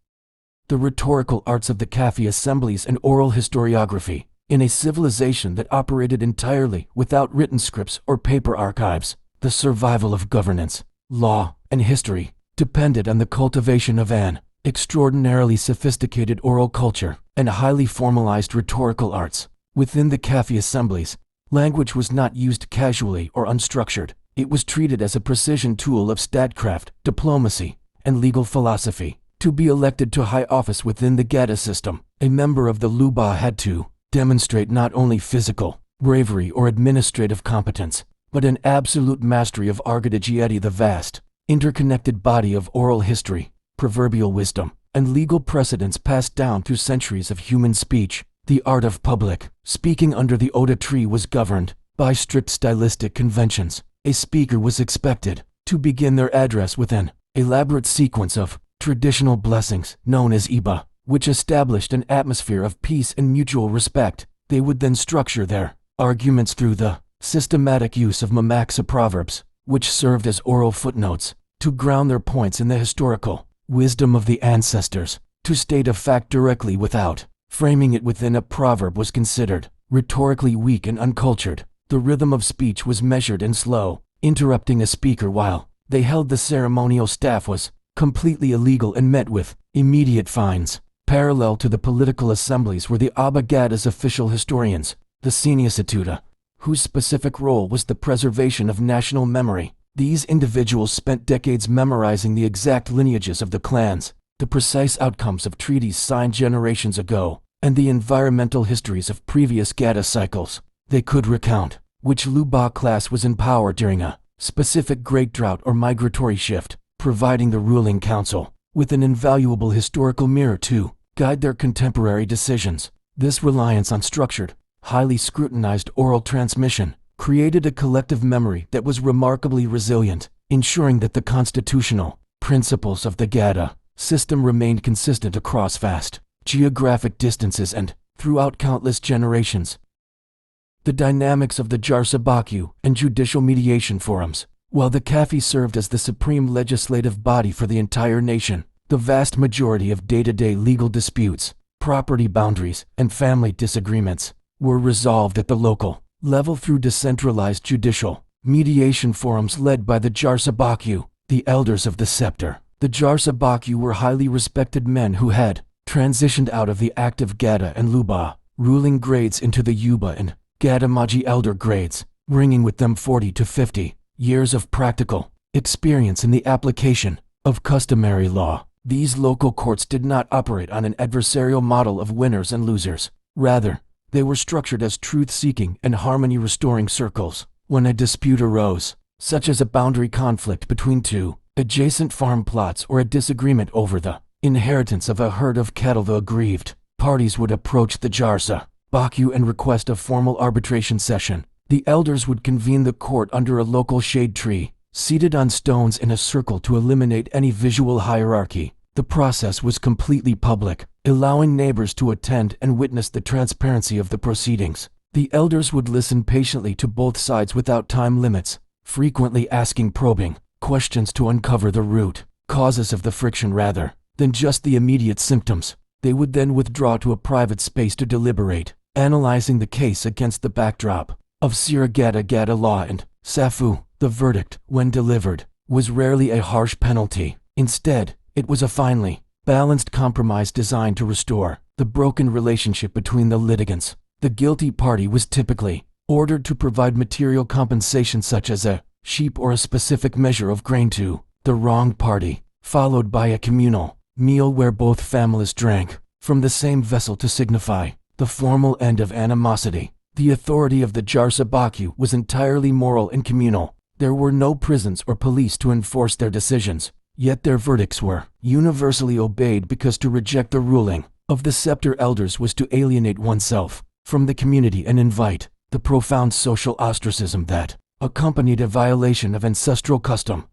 The rhetorical arts of the Kafi assemblies and oral historiography. In a civilization that operated entirely without written scripts or paper archives, the survival of governance, law, and history depended on the cultivation of an extraordinarily sophisticated oral culture and highly formalized rhetorical arts. Within the Kafi assemblies, language was not used casually or unstructured. It was treated as a precision tool of statecraft, diplomacy, and legal philosophy. To be elected to high office within the Gadaa system, a member of the Luba had to demonstrate not only physical bravery or administrative competence, but an absolute mastery of Argadagieti, the vast, interconnected body of oral history, proverbial wisdom, and legal precedents passed down through centuries of human speech. The art of public speaking under the Oda tree was governed by strict stylistic conventions. A speaker was expected to begin their address with an elaborate sequence of traditional blessings known as Iba, which established an atmosphere of peace and mutual respect. They would then structure their arguments through the systematic use of Mamaksa proverbs, which served as oral footnotes to ground their points in the historical wisdom of the ancestors. To state a fact directly without framing it within a proverb was considered rhetorically weak and uncultured. The rhythm of speech was measured and slow. Interrupting a speaker while they held the ceremonial staff was completely illegal and met with immediate fines. Parallel to the political assemblies were the Abba Gada's official historians, the Seniasatuta, whose specific role was the preservation of national memory. These individuals spent decades memorizing the exact lineages of the clans, the precise outcomes of treaties signed generations ago, and the environmental histories of previous Gadaa cycles. They could recount which Luba class was in power during a specific great drought or migratory shift, providing the ruling council with an invaluable historical mirror to guide their contemporary decisions. This reliance on structured, highly scrutinized oral transmission created a collective memory that was remarkably resilient, ensuring that the constitutional Principles of the Gadaa system remained consistent across vast geographic distances and throughout countless generations. The dynamics of the Jarsabaku and judicial mediation forums. While the Kafi served as the supreme legislative body for the entire nation, the vast majority of day-to-day legal disputes, property boundaries, and family disagreements were resolved at the local level through decentralized judicial mediation forums led by the Jarsabaku, the elders of the scepter. The Jarsabaku were highly respected men who had transitioned out of the active Gada and Luba ruling grades into the Yuba and Gadamaji elder grades, bringing with them 40 to 50 years of practical experience in the application of customary law. These local courts did not operate on an adversarial model of winners and losers. Rather, they were structured as truth-seeking and harmony-restoring circles. When a dispute arose, such as a boundary conflict between two adjacent farm plots or a disagreement over the inheritance of a herd of cattle, the aggrieved parties would approach the Jarsabaku and request a formal arbitration session. The elders would convene the court under a local shade tree, seated on stones in a circle to eliminate any visual hierarchy. The process was completely public, allowing neighbors to attend and witness the transparency of the proceedings. The elders would listen patiently to both sides without time limits, frequently asking probing questions to uncover the root causes of the friction rather than just the immediate symptoms. They would then withdraw to a private space to deliberate, analyzing the case against the backdrop of Gada law and Safu. The verdict, when delivered, was rarely a harsh penalty. Instead, it was a finely balanced compromise designed to restore the broken relationship between the litigants. The guilty party was typically ordered to provide material compensation such as a sheep or a specific measure of grain to the wronged party, followed by a communal meal where both families drank from the same vessel to signify the formal end of animosity. The authority of the Jarsabaku was entirely moral and communal. There were no prisons or police to enforce their decisions, yet their verdicts were universally obeyed because to reject the ruling of the scepter elders was to alienate oneself from the community and invite the profound social ostracism that accompanied a violation of ancestral custom.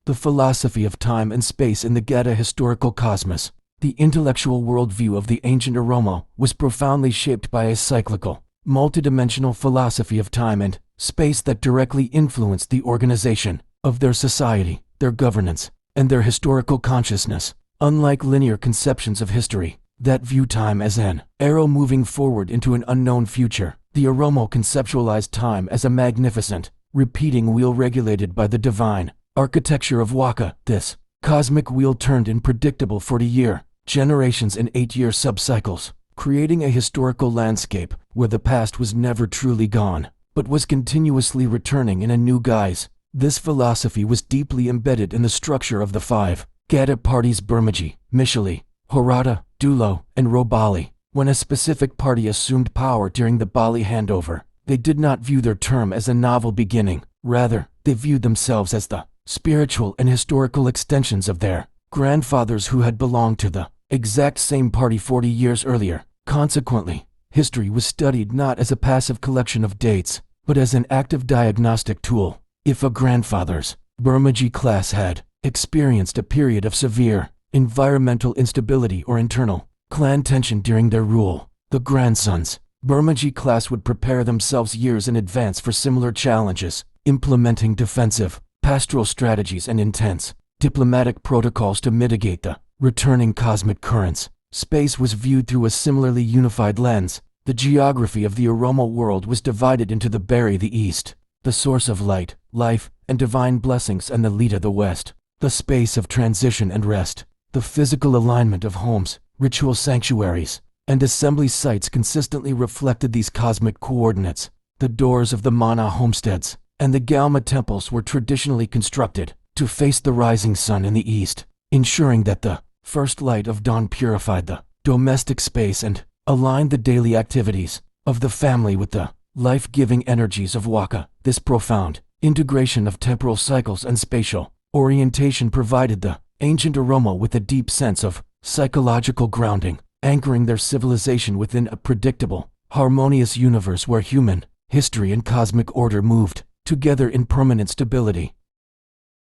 The philosophy of time and space in the Gada historical cosmos. The intellectual worldview of the ancient Oromo was profoundly shaped by a cyclical, multidimensional philosophy of time and space that directly influenced the organization of their society, their governance, and their historical consciousness. Unlike linear conceptions of history that view time as an arrow moving forward into an unknown future, the Oromo conceptualized time as a magnificent, repeating wheel regulated by the divine architecture of Waka. This cosmic wheel turned in predictable 40-year generations in 8-year subcycles, creating a historical landscape where the past was never truly gone, but was continuously returning in a new guise. This philosophy was deeply embedded in the structure of the 5 Gada parties: Burmaji, Mishali, Horata, Dulo, and Robali. When a specific party assumed power during the Bali handover, they did not view their term as a novel beginning. Rather, they viewed themselves as the spiritual and historical extensions of their grandfathers who had belonged to the exact same party 40 years earlier. Consequently, history was studied not as a passive collection of dates, but as an active diagnostic tool. If a grandfather's Burmaji class had experienced a period of severe environmental instability or internal clan tension during their rule, the grandson's Burmaji class would prepare themselves years in advance for similar challenges, implementing defensive, pastoral strategies and intense diplomatic protocols to mitigate the returning cosmic currents. Space was viewed through a similarly unified lens. The geography of the Oromo world was divided into the Beri, the east, the source of light, life, and divine blessings, and the Lita, the west, the space of transition and rest. The physical alignment of homes, ritual sanctuaries, and assembly sites consistently reflected these cosmic coordinates. The doors of the Mana homesteads and the Gauma temples were traditionally constructed to face the rising sun in the east, ensuring that the first light of dawn purified the domestic space and aligned the daily activities of the family with the life-giving energies of Waka. This profound integration of temporal cycles and spatial orientation provided the ancient Oromo with a deep sense of psychological grounding, anchoring their civilization within a predictable, harmonious universe where human history and cosmic order moved together in permanent stability.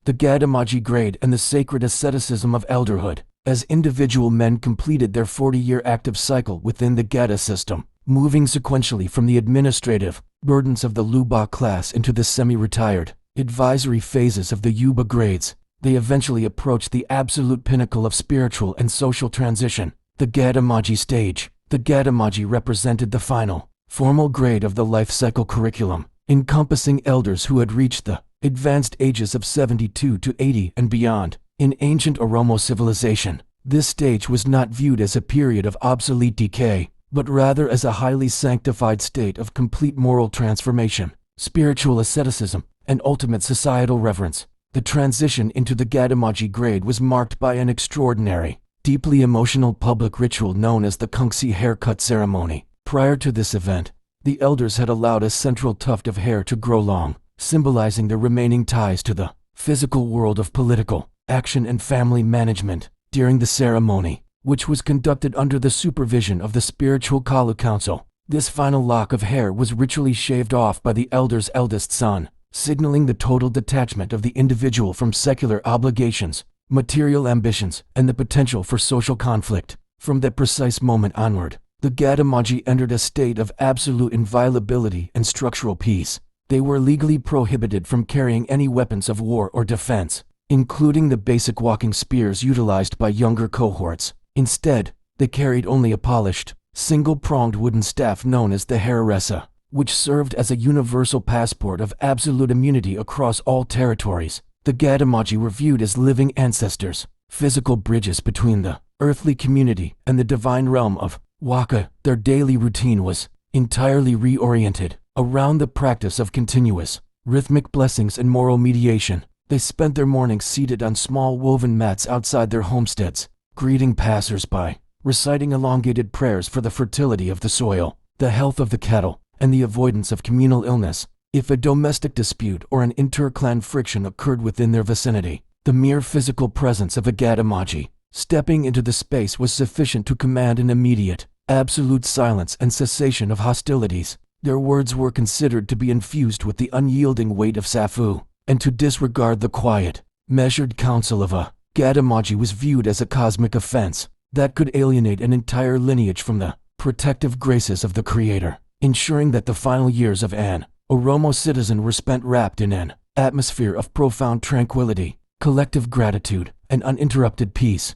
the Gadamaji grade and the sacred asceticism of elderhood. As individual men completed their 40-year active cycle within the Gadaa system, moving sequentially from the administrative burdens of the Luba class into the semi-retired, advisory phases of the Yuba grades, they eventually approached the absolute pinnacle of spiritual and social transition, the Gadamaji stage. The Gadamaji represented the final, formal grade of the life cycle curriculum, encompassing elders who had reached the advanced ages of 72 to 80 and beyond. In ancient Oromo civilization, this stage was not viewed as a period of obsolete decay, but rather as a highly sanctified state of complete moral transformation, spiritual asceticism, and ultimate societal reverence. The transition into the Gadamaji grade was marked by an extraordinary, deeply emotional public ritual known as the Kungsi haircut ceremony. Prior to this event, the elders had allowed a central tuft of hair to grow long, symbolizing their remaining ties to the physical world of political action and family management. During the ceremony, which was conducted under the supervision of the spiritual Kalu Council, this final lock of hair was ritually shaved off by the elder's eldest son, signaling the total detachment of the individual from secular obligations, material ambitions, and the potential for social conflict. From that precise moment onward, the Gadamaji entered a state of absolute inviolability and structural peace. They were legally prohibited from carrying any weapons of war or defense, including the basic walking spears utilized by younger cohorts. Instead, they carried only a polished, single-pronged wooden staff known as the Hararesa, which served as a universal passport of absolute immunity across all territories. The Gadamaji were viewed as living ancestors, physical bridges between the earthly community and the divine realm of Waka. Their daily routine was entirely reoriented around the practice of continuous, rhythmic blessings and moral mediation. They spent their mornings seated on small woven mats outside their homesteads, greeting passers-by, reciting elongated prayers for the fertility of the soil, the health of the cattle, and the avoidance of communal illness. If a domestic dispute or an inter-clan friction occurred within their vicinity, the mere physical presence of a Gadamaji stepping into the space was sufficient to command an immediate, absolute silence and cessation of hostilities. Their words were considered to be infused with the unyielding weight of Safu, and to disregard the quiet, measured counsel of a Gadamaji was viewed as a cosmic offense that could alienate an entire lineage from the protective graces of the Creator, ensuring that the final years of an Oromo citizen were spent wrapped in an atmosphere of profound tranquility, collective gratitude, and uninterrupted peace.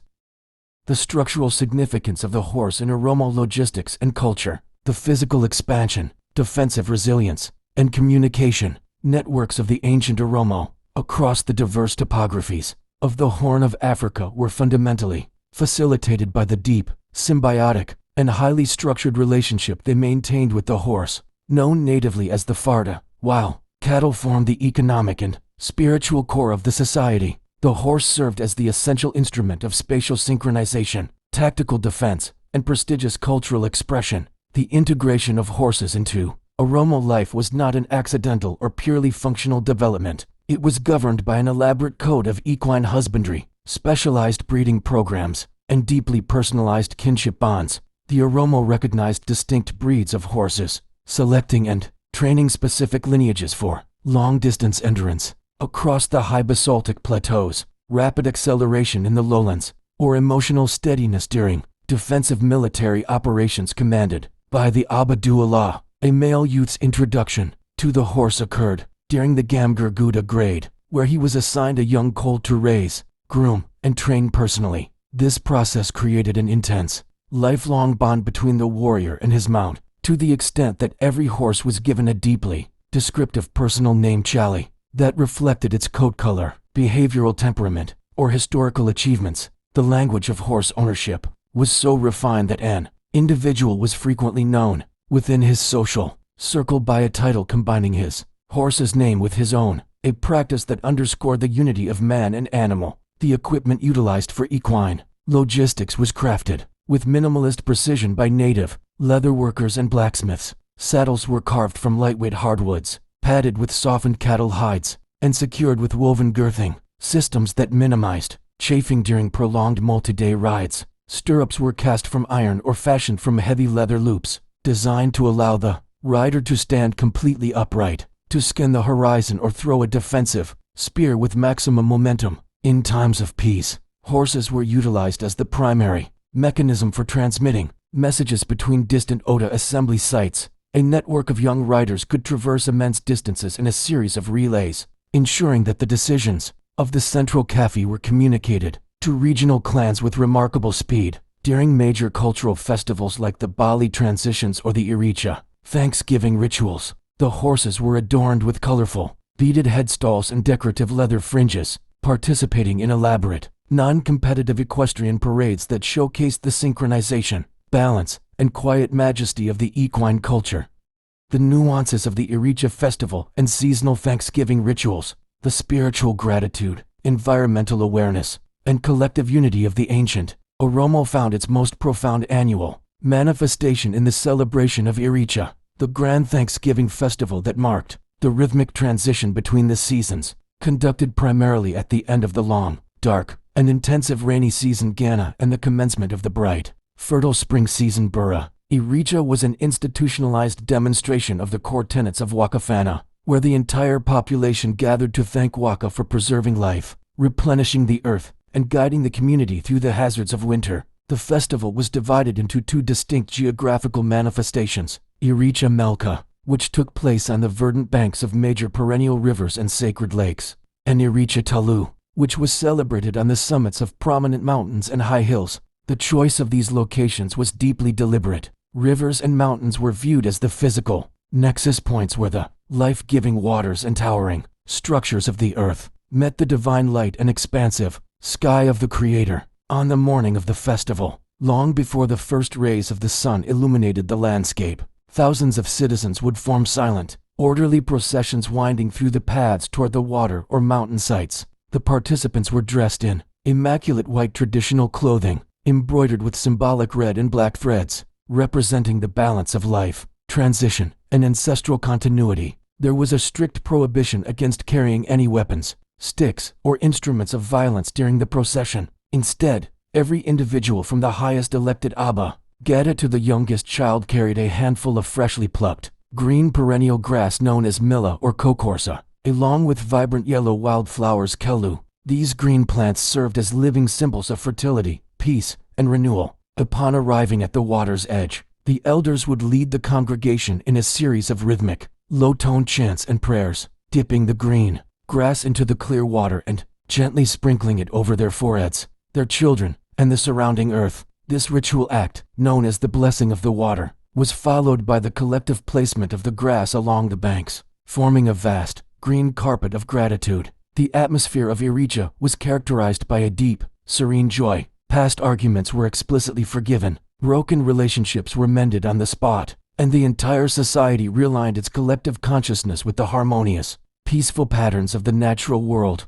The structural significance of the horse in Oromo logistics and culture, the physical expansion, defensive resilience, and communication networks of the ancient Oromo across the diverse topographies of the Horn of Africa were fundamentally facilitated by the deep, symbiotic, and highly structured relationship they maintained with the horse, known natively as the Farda. While cattle formed the economic and spiritual core of the society, the horse served as the essential instrument of spatial synchronization, tactical defense, and prestigious cultural expression. The integration of horses into Oromo life was not an accidental or purely functional development. It was governed by an elaborate code of equine husbandry, specialized breeding programs, and deeply personalized kinship bonds. The Oromo recognized distinct breeds of horses, selecting and training specific lineages for long-distance endurance across the high basaltic plateaus, rapid acceleration in the lowlands, or emotional steadiness during defensive military operations commanded by the Abadullah. A male youth's introduction to the horse occurred during the Gamgur Gouda grade, where he was assigned a young colt to raise, groom, and train personally. This process created an intense, lifelong bond between the warrior and his mount, to the extent that every horse was given a deeply descriptive personal name chali that reflected its coat color, behavioral temperament, or historical achievements. The language of horse ownership was so refined that an individual was frequently known within his social circle by a title combining his horse's name with his own, a practice that underscored the unity of man and animal. The equipment utilized for equine logistics was crafted with minimalist precision by native leather workers and blacksmiths. Saddles were carved from lightweight hardwoods, padded with softened cattle hides, and secured with woven girthing systems that minimized chafing during prolonged multi-day rides. Stirrups were cast from iron or fashioned from heavy leather loops, designed to allow the rider to stand completely upright, to scan the horizon or throw a defensive, spear with maximum momentum. In times of peace, horses were utilized as the primary mechanism for transmitting messages between distant Oda assembly sites. A network of young riders could traverse immense distances in a series of relays, ensuring that the decisions of the central Kafi were communicated to regional clans with remarkable speed. During major cultural festivals like the Bali transitions or the Iricha Thanksgiving rituals, the horses were adorned with colorful, beaded headstalls and decorative leather fringes, participating in elaborate, non-competitive equestrian parades that showcased the synchronization, balance, and quiet majesty of the equine culture. The nuances of the Iricha festival and seasonal Thanksgiving rituals, the spiritual gratitude, environmental awareness, and collective unity of the ancient Oromo found its most profound annual manifestation in the celebration of Iricha, the grand Thanksgiving festival that marked the rhythmic transition between the seasons, conducted primarily at the end of the long, dark, and intensive rainy season Gana and the commencement of the bright, fertile spring season Bura. Iricha was an institutionalized demonstration of the core tenets of Wakafana, where the entire population gathered to thank Waka for preserving life, replenishing the earth, and guiding the community through the hazards of winter. The festival was divided into two distinct geographical manifestations: Iricha Melka, which took place on the verdant banks of major perennial rivers and sacred lakes, and Iricha Talu, which was celebrated on the summits of prominent mountains and high hills. The choice of these locations was deeply deliberate. Rivers and mountains were viewed as the physical nexus points where the life-giving waters and towering structures of the earth met the divine light and expansive sky of the Creator. On the morning of the festival, long before the first rays of the sun illuminated the landscape, thousands of citizens would form silent, orderly processions winding through the paths toward the water or mountain sites. The participants were dressed in immaculate white traditional clothing, embroidered with symbolic red and black threads, representing the balance of life, transition, and ancestral continuity. There was a strict prohibition against carrying any weapons, sticks, or instruments of violence during the procession. Instead, every individual from the highest elected Abba, Gada to the youngest child carried a handful of freshly plucked, green perennial grass known as milla or kokorsa, along with vibrant yellow wildflowers kelu. These green plants served as living symbols of fertility, peace, and renewal. Upon arriving at the water's edge, the elders would lead the congregation in a series of rhythmic, low-toned chants and prayers, dipping the green grass into the clear water and gently sprinkling it over their foreheads, their children, and the surrounding earth. This ritual act, known as the blessing of the water, was followed by the collective placement of the grass along the banks, forming a vast, green carpet of gratitude. The atmosphere of Iricha was characterized by a deep, serene joy. Past arguments were explicitly forgiven, broken relationships were mended on the spot, and the entire society realigned its collective consciousness with the harmonious, peaceful patterns of the natural world.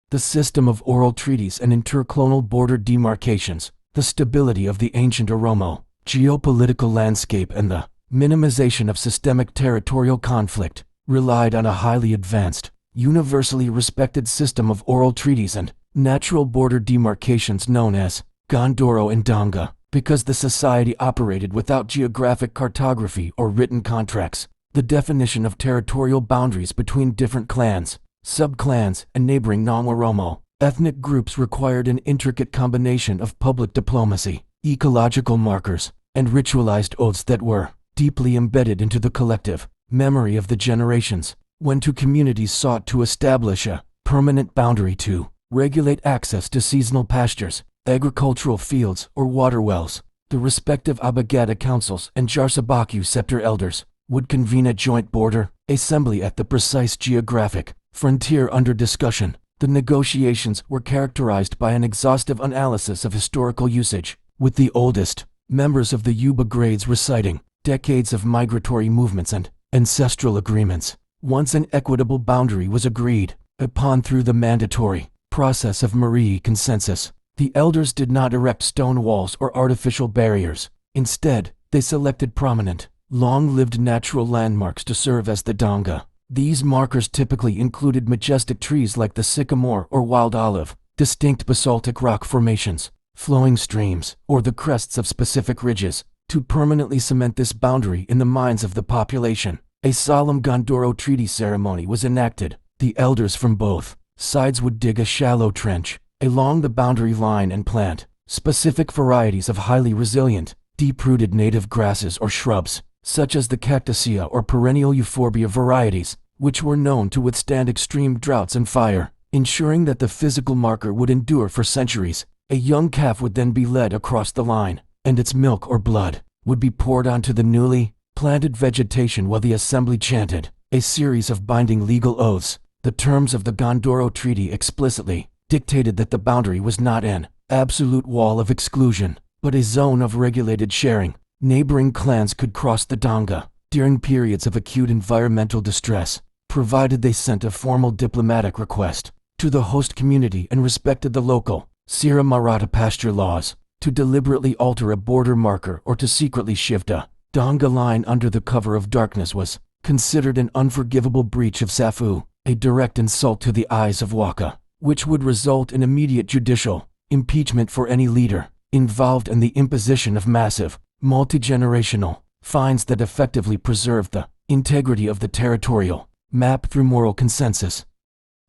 The system of oral treaties and interclonal border demarcations, the stability of the ancient Oromo geopolitical landscape, and the minimization of systemic territorial conflict relied on a highly advanced, universally respected system of oral treaties and natural border demarcations known as Gondoro and Danga. Because the society operated without geographic cartography or written contracts, the definition of territorial boundaries between different clans, sub-clans, and neighboring non-Oromo ethnic groups required an intricate combination of public diplomacy, ecological markers, and ritualized oaths that were deeply embedded into the collective memory of the generations. When two communities sought to establish a permanent boundary to regulate access to seasonal pastures, agricultural fields, or water wells, the respective Abagada councils and Jarsabaku scepter elders would convene a joint border assembly at the precise geographic frontier under discussion. The negotiations were characterized by an exhaustive analysis of historical usage, with the oldest members of the Yuba grades reciting decades of migratory movements and ancestral agreements. Once an equitable boundary was agreed upon through the mandatory process of Marie consensus, the elders did not erect stone walls or artificial barriers. Instead, they selected prominent, long-lived natural landmarks to serve as the Danga. These markers typically included majestic trees like the sycamore or wild olive, distinct basaltic rock formations, flowing streams, or the crests of specific ridges. To permanently cement this boundary in the minds of the population, a solemn Gondoro treaty ceremony was enacted, The elders from both sides would dig a shallow trench along the boundary line and plant specific varieties of highly resilient, deep-rooted native grasses or shrubs, such as the cactusea or perennial euphorbia varieties, which were known to withstand extreme droughts and fire, ensuring that the physical marker would endure for centuries. A young calf would then be led across the line, and its milk or blood would be poured onto the newly planted vegetation while the assembly chanted a series of binding legal oaths. The terms of the Gondoro Treaty explicitly dictated that the boundary was not an absolute wall of exclusion, but a zone of regulated sharing. Neighboring clans could cross the Donga during periods of acute environmental distress, provided they sent a formal diplomatic request to the host community and respected the local Sira Maratha pasture laws. To deliberately alter a border marker or to secretly shift a Donga line under the cover of darkness was considered an unforgivable breach of Safu, a direct insult to the eyes of Waka, which would result in immediate judicial impeachment for any leader involved in the imposition of massive, multi-generational fines that effectively preserved the integrity of the territorial map through moral consensus.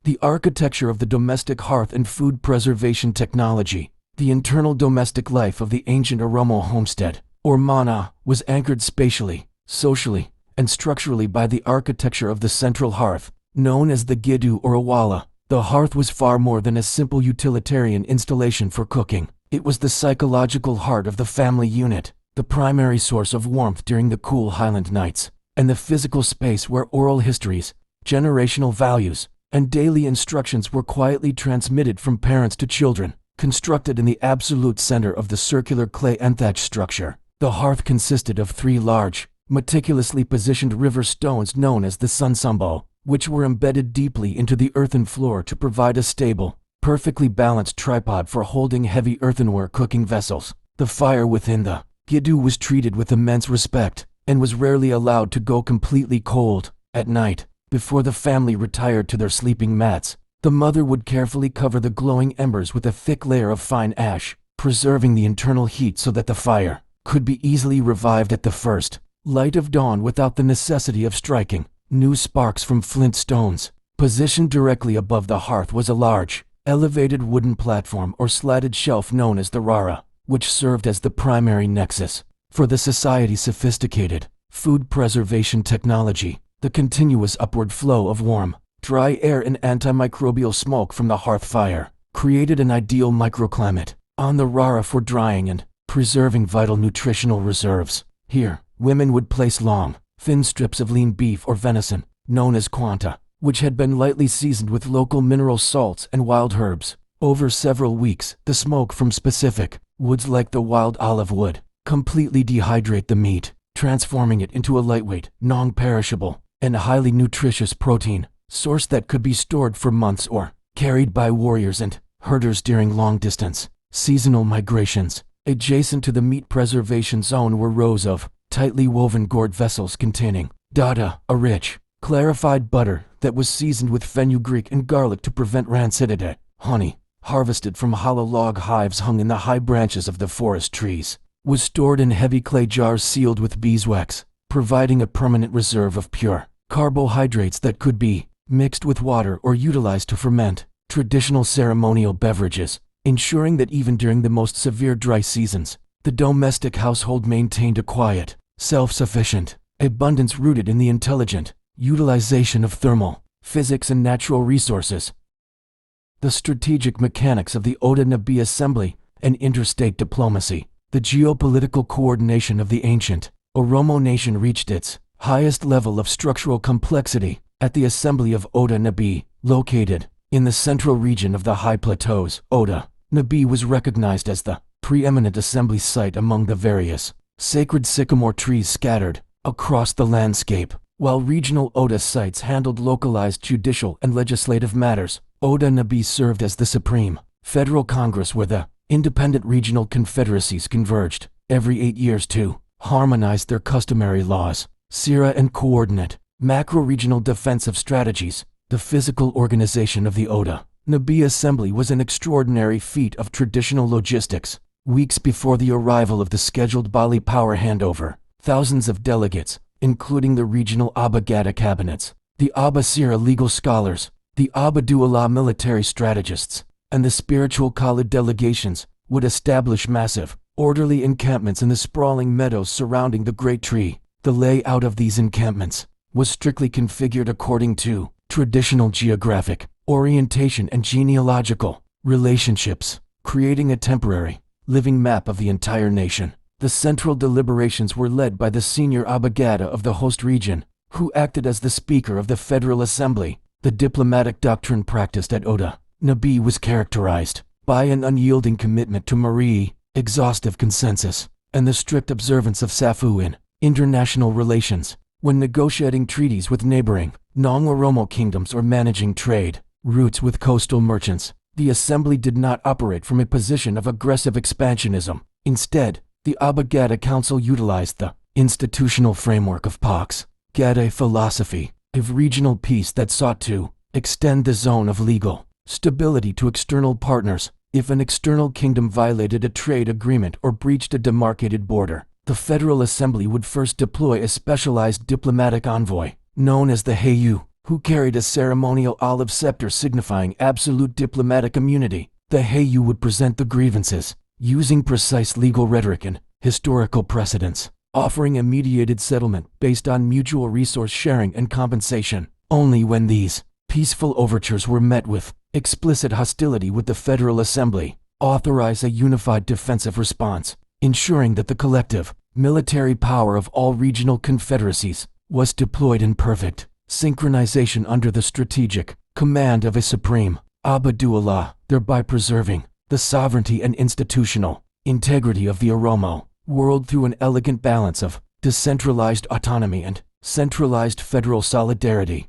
The architecture of the domestic hearth and food preservation technology. The internal domestic life of the ancient Oromo homestead, or mana, was anchored spatially, socially, and structurally by the architecture of the central hearth, known as the Gidu or Awala. The hearth was far more than a simple utilitarian installation for cooking. It was the psychological heart of the family unit, the primary source of warmth during the cool Highland nights, and the physical space where oral histories, generational values, and daily instructions were quietly transmitted from parents to children. Constructed in the absolute center of the circular clay and thatch structure, the hearth consisted of 3 large, meticulously positioned river stones known as the sunsumbo, which were embedded deeply into the earthen floor to provide a stable, perfectly balanced tripod for holding heavy earthenware cooking vessels. The fire within the Gidu was treated with immense respect, and was rarely allowed to go completely cold. At night, before the family retired to their sleeping mats, the mother would carefully cover the glowing embers with a thick layer of fine ash, preserving the internal heat so that the fire could be easily revived at the first light of dawn without the necessity of striking new sparks from flint stones. Positioned directly above the hearth was a large, elevated wooden platform or slatted shelf known as the rara, which served as the primary nexus for the society's sophisticated food preservation technology. The continuous upward flow of warm, dry air and antimicrobial smoke from the hearth fire created an ideal microclimate on the rara for drying and preserving vital nutritional reserves. Here, women would place long, thin strips of lean beef or venison, known as quanta, which had been lightly seasoned with local mineral salts and wild herbs. Over several weeks, the smoke from specific woods like the wild olive would completely dehydrate the meat, transforming it into a lightweight, non-perishable, and highly nutritious protein source that could be stored for months or carried by warriors and herders during long-distance, seasonal migrations. Adjacent to the meat preservation zone were rows of tightly woven gourd vessels containing Gada, a rich, clarified butter that was seasoned with fenugreek and garlic to prevent rancidity. Honey, harvested from hollow log hives hung in the high branches of the forest trees, was stored in heavy clay jars sealed with beeswax, providing a permanent reserve of pure carbohydrates that could be mixed with water or utilized to ferment traditional ceremonial beverages, ensuring that even during the most severe dry seasons, the domestic household maintained a quiet, self-sufficient abundance rooted in the intelligent utilization of thermal physics and natural resources. The strategic mechanics of the Oda Nabi assembly and interstate diplomacy. The geopolitical coordination of the ancient Oromo nation reached its highest level of structural complexity at the assembly of Oda Nabi, located in the central region of the high plateaus. Oda Nabi was recognized as the preeminent assembly site among the various sacred sycamore trees scattered across the landscape. While regional Oda sites handled localized judicial and legislative matters, Oda Nabi served as the supreme federal congress where the independent regional confederacies converged every 8 years to harmonize their customary laws, Sira and coordinate macro-regional defensive strategies. The physical organization of the Oda Nabi assembly was an extraordinary feat of traditional logistics. Weeks before the arrival of the scheduled Bali power handover, thousands of delegates, including the regional Abba Gada cabinets, the Abba Sira legal scholars, The Abadullah military strategists and the spiritual Khalid delegations would establish massive, orderly encampments in the sprawling meadows surrounding the great tree. The layout of these encampments was strictly configured according to traditional geographic orientation and genealogical relationships, creating a temporary, living map of the entire nation. The central deliberations were led by the senior Abba of the host region, who acted as the Speaker of the Federal Assembly. The diplomatic doctrine practiced at Oda Nabi was characterized by an unyielding commitment to Marie, exhaustive consensus, and the strict observance of Safu in international relations. When negotiating treaties with neighboring non-Oromo kingdoms or managing trade routes with coastal merchants, the assembly did not operate from a position of aggressive expansionism. Instead, the Abba Gada Council utilized the institutional framework of Pax Gada philosophy of regional peace that sought to extend the zone of legal stability to external partners. If an external kingdom violated a trade agreement or breached a demarcated border, the Federal Assembly would first deploy a specialized diplomatic envoy, known as the Heiau, who carried a ceremonial olive scepter signifying absolute diplomatic immunity. The Heiau would present the grievances, using precise legal rhetoric and historical precedents, offering a mediated settlement based on mutual resource sharing and compensation. Only when these peaceful overtures were met with explicit hostility would the Federal Assembly authorize a unified defensive response, ensuring that the collective military power of all regional confederacies was deployed in perfect synchronization under the strategic command of a supreme Abadullah, thereby preserving the sovereignty and institutional integrity of the Oromo world through an elegant balance of decentralized autonomy and centralized federal solidarity.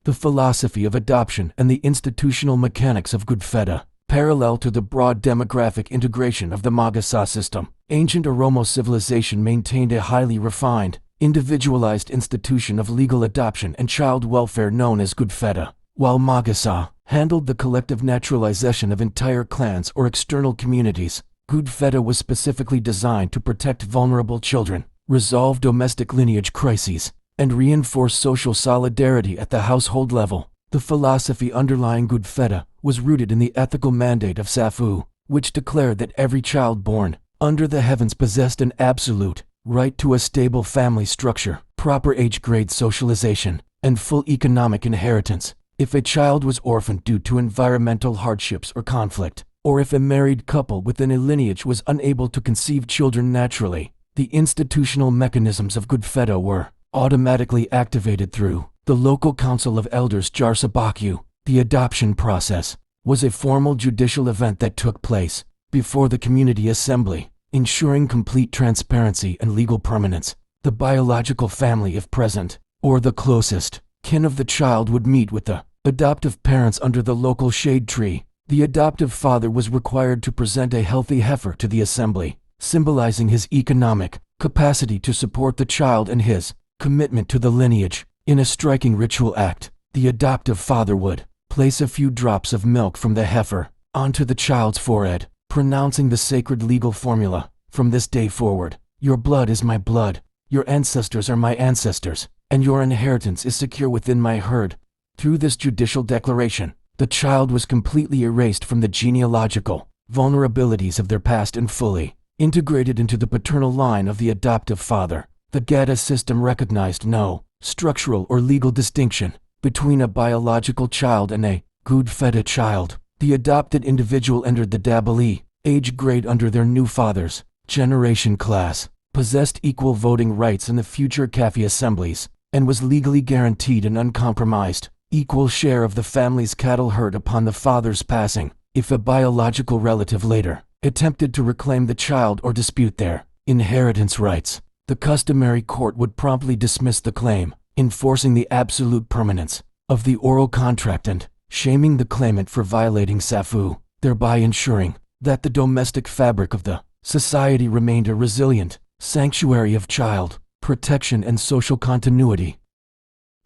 The philosophy of adoption and the institutional mechanics of Gudfeda, parallel to the broad demographic integration of the Gadaa system, ancient Oromo civilization maintained a highly refined, individualized institution of legal adoption and child welfare known as Gudfeda, while Gadaa handled the collective naturalization of entire clans or external communities. Gudfeda was specifically designed to protect vulnerable children, resolve domestic lineage crises, and reinforce social solidarity at the household level. The philosophy underlying Gudfeda was rooted in the ethical mandate of Safu, which declared that every child born under the heavens possessed an absolute right to a stable family structure, proper age-grade socialization, and full economic inheritance. If a child was orphaned due to environmental hardships or conflict, or if a married couple within a lineage was unable to conceive children naturally, the institutional mechanisms of Gudfeda were automatically activated through the local council of elders Jarsabakyu. The adoption process was a formal judicial event that took place before the community assembly, ensuring complete transparency and legal permanence. The biological family, if present, or the closest kin of the child would meet with the adoptive parents under the local shade tree. The adoptive father was required to present a healthy heifer to the assembly, symbolizing his economic capacity to support the child and his commitment to the lineage. In a striking ritual act, the adoptive father would place a few drops of milk from the heifer onto the child's forehead, pronouncing the sacred legal formula: "From this day forward, your blood is my blood, your ancestors are my ancestors, and your inheritance is secure within my herd." Through this judicial declaration, the child was completely erased from the genealogical vulnerabilities of their past and fully integrated into the paternal line of the adoptive father. The Gadaa system recognized no structural or legal distinction between a biological child and a Gudfeda child. The adopted individual entered the Dabali age grade under their new father's generation class, possessed equal voting rights in the future Kafi assemblies, and was legally guaranteed an uncompromised equal share of the family's cattle herd upon the father's passing. If a biological relative later attempted to reclaim the child or dispute their inheritance rights, the customary court would promptly dismiss the claim, enforcing the absolute permanence of the oral contract and shaming the claimant for violating Safu, thereby ensuring that the domestic fabric of the society remained a resilient sanctuary of child protection and social continuity.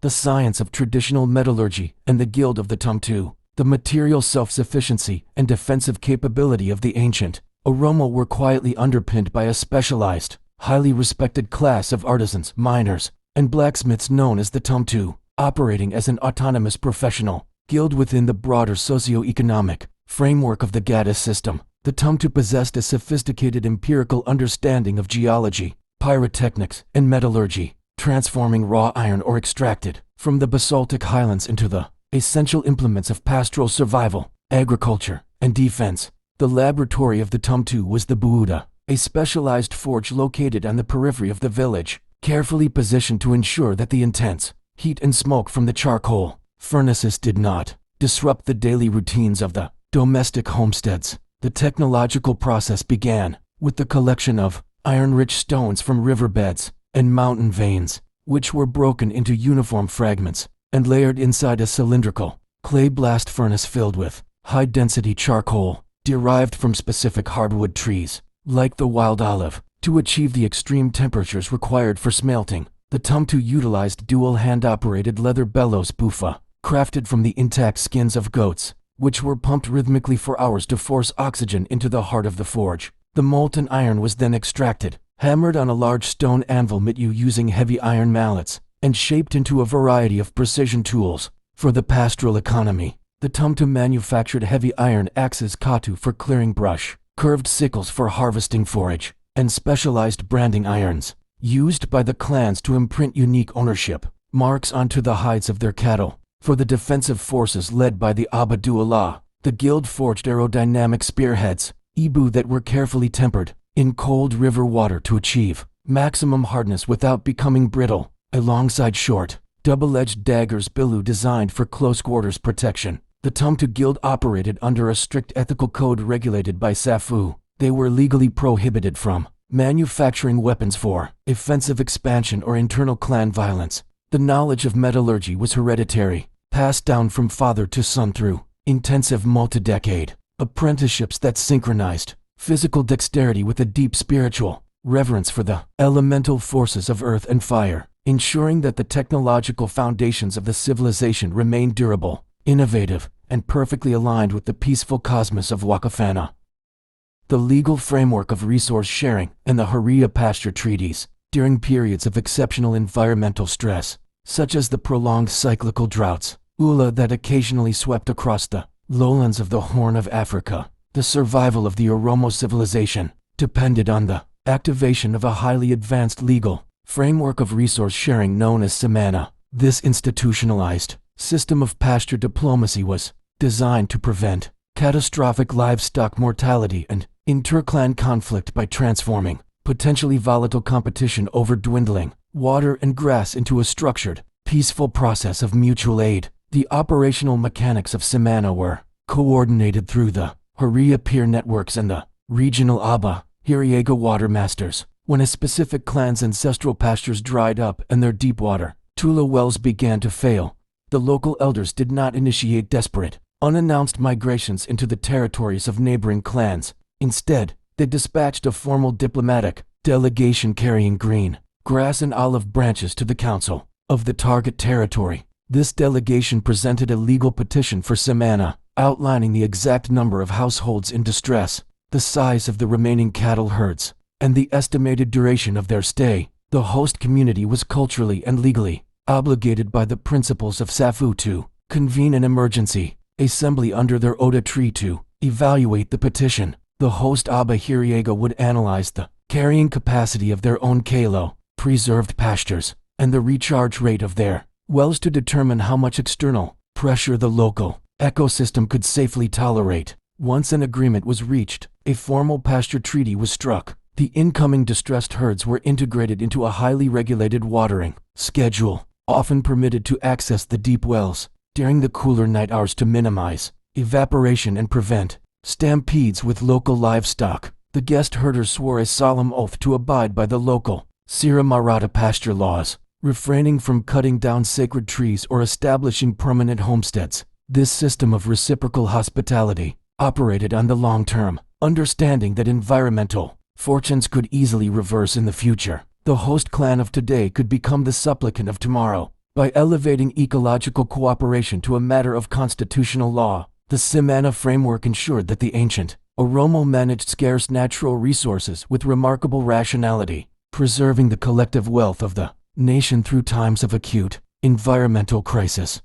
The science of traditional metallurgy and the guild of the Tumtu, the material self-sufficiency and defensive capability of the ancient Oromo were quietly underpinned by a specialized, highly respected class of artisans, miners, and blacksmiths known as the Tumtu, operating as an autonomous professional guild within the broader socio-economic framework of the Gadaa System. The Tumtu possessed a sophisticated empirical understanding of geology, pyrotechnics, and metallurgy, transforming raw iron ore extracted from the basaltic highlands into the essential implements of pastoral survival, agriculture, and defense. The laboratory of the Tumtu was the Buuda, a specialized forge located on the periphery of the village, carefully positioned to ensure that the intense heat and smoke from the charcoal furnaces did not disrupt the daily routines of the domestic homesteads. The technological process began with the collection of iron-rich stones from riverbeds and mountain veins, which were broken into uniform fragments and layered inside a cylindrical clay blast furnace filled with high-density charcoal derived from specific hardwood trees, like the wild olive. To achieve the extreme temperatures required for smelting, the Tumtu utilized dual hand-operated leather bellows bufa, crafted from the intact skins of goats, which were pumped rhythmically for hours to force oxygen into the heart of the forge. The molten iron was then extracted, hammered on a large stone anvil mitu using heavy iron mallets, and shaped into a variety of precision tools. For the pastoral economy, the Tumtu manufactured heavy iron axes katu for clearing brush, curved sickles for harvesting forage, and specialized branding irons, used by the clans to imprint unique ownership marks onto the hides of their cattle. For the defensive forces led by the Abadu'Allah, the guild forged aerodynamic spearheads, ibu that were carefully tempered in cold river water to achieve maximum hardness without becoming brittle, alongside short, double-edged daggers bilu designed for close quarters protection. The Tumtu Guild operated under a strict ethical code regulated by Safu. They were legally prohibited from manufacturing weapons for offensive expansion or internal clan violence. The knowledge of metallurgy was hereditary, passed down from father to son through intensive multi-decade apprenticeships that synchronized physical dexterity with a deep spiritual reverence for the elemental forces of earth and fire, ensuring that the technological foundations of the civilization remained durable, innovative, and perfectly aligned with the peaceful cosmos of Wakafana. The legal framework of resource sharing and the Huria pasture treaties, during periods of exceptional environmental stress, such as the prolonged cyclical droughts, Ula that occasionally swept across the lowlands of the Horn of Africa, the survival of the Oromo civilization depended on the activation of a highly advanced legal framework of resource sharing known as Samana. This institutionalized system of pasture diplomacy was designed to prevent catastrophic livestock mortality and interclan conflict by transforming potentially volatile competition over dwindling water and grass into a structured, peaceful process of mutual aid. The operational mechanics of Samana were coordinated through the Huria peer networks and the regional Aba, Hiriega water masters. When a specific clan's ancestral pastures dried up and their deep water Tula wells began to fail, the local elders did not initiate desperate, unannounced migrations into the territories of neighboring clans. Instead, they dispatched a formal diplomatic delegation carrying green, grass and olive branches to the council of the target territory. This delegation presented a legal petition for Samana, outlining the exact number of households in distress, the size of the remaining cattle herds, and the estimated duration of their stay. The host community was culturally and legally obligated by the principles of Safu to convene an emergency assembly under their Oda tree to evaluate the petition. The host Abba Hiriega would analyze the carrying capacity of their own kalo, preserved pastures, and the recharge rate of their wells to determine how much external pressure the local ecosystem could safely tolerate. Once an agreement was reached, a formal pasture treaty was struck. The incoming distressed herds were integrated into a highly regulated watering schedule, often permitted to access the deep wells during the cooler night hours to minimize evaporation and prevent stampedes with local livestock. The guest herders swore a solemn oath to abide by the local Sira Maratha pasture laws, refraining from cutting down sacred trees or establishing permanent homesteads. This system of reciprocal hospitality operated on the long term, understanding that environmental fortunes could easily reverse in the future. The host clan of today could become the supplicant of tomorrow. By elevating ecological cooperation to a matter of constitutional law, the Samana framework ensured that the ancient Oromo managed scarce natural resources with remarkable rationality, preserving the collective wealth of the nation through times of acute environmental crisis.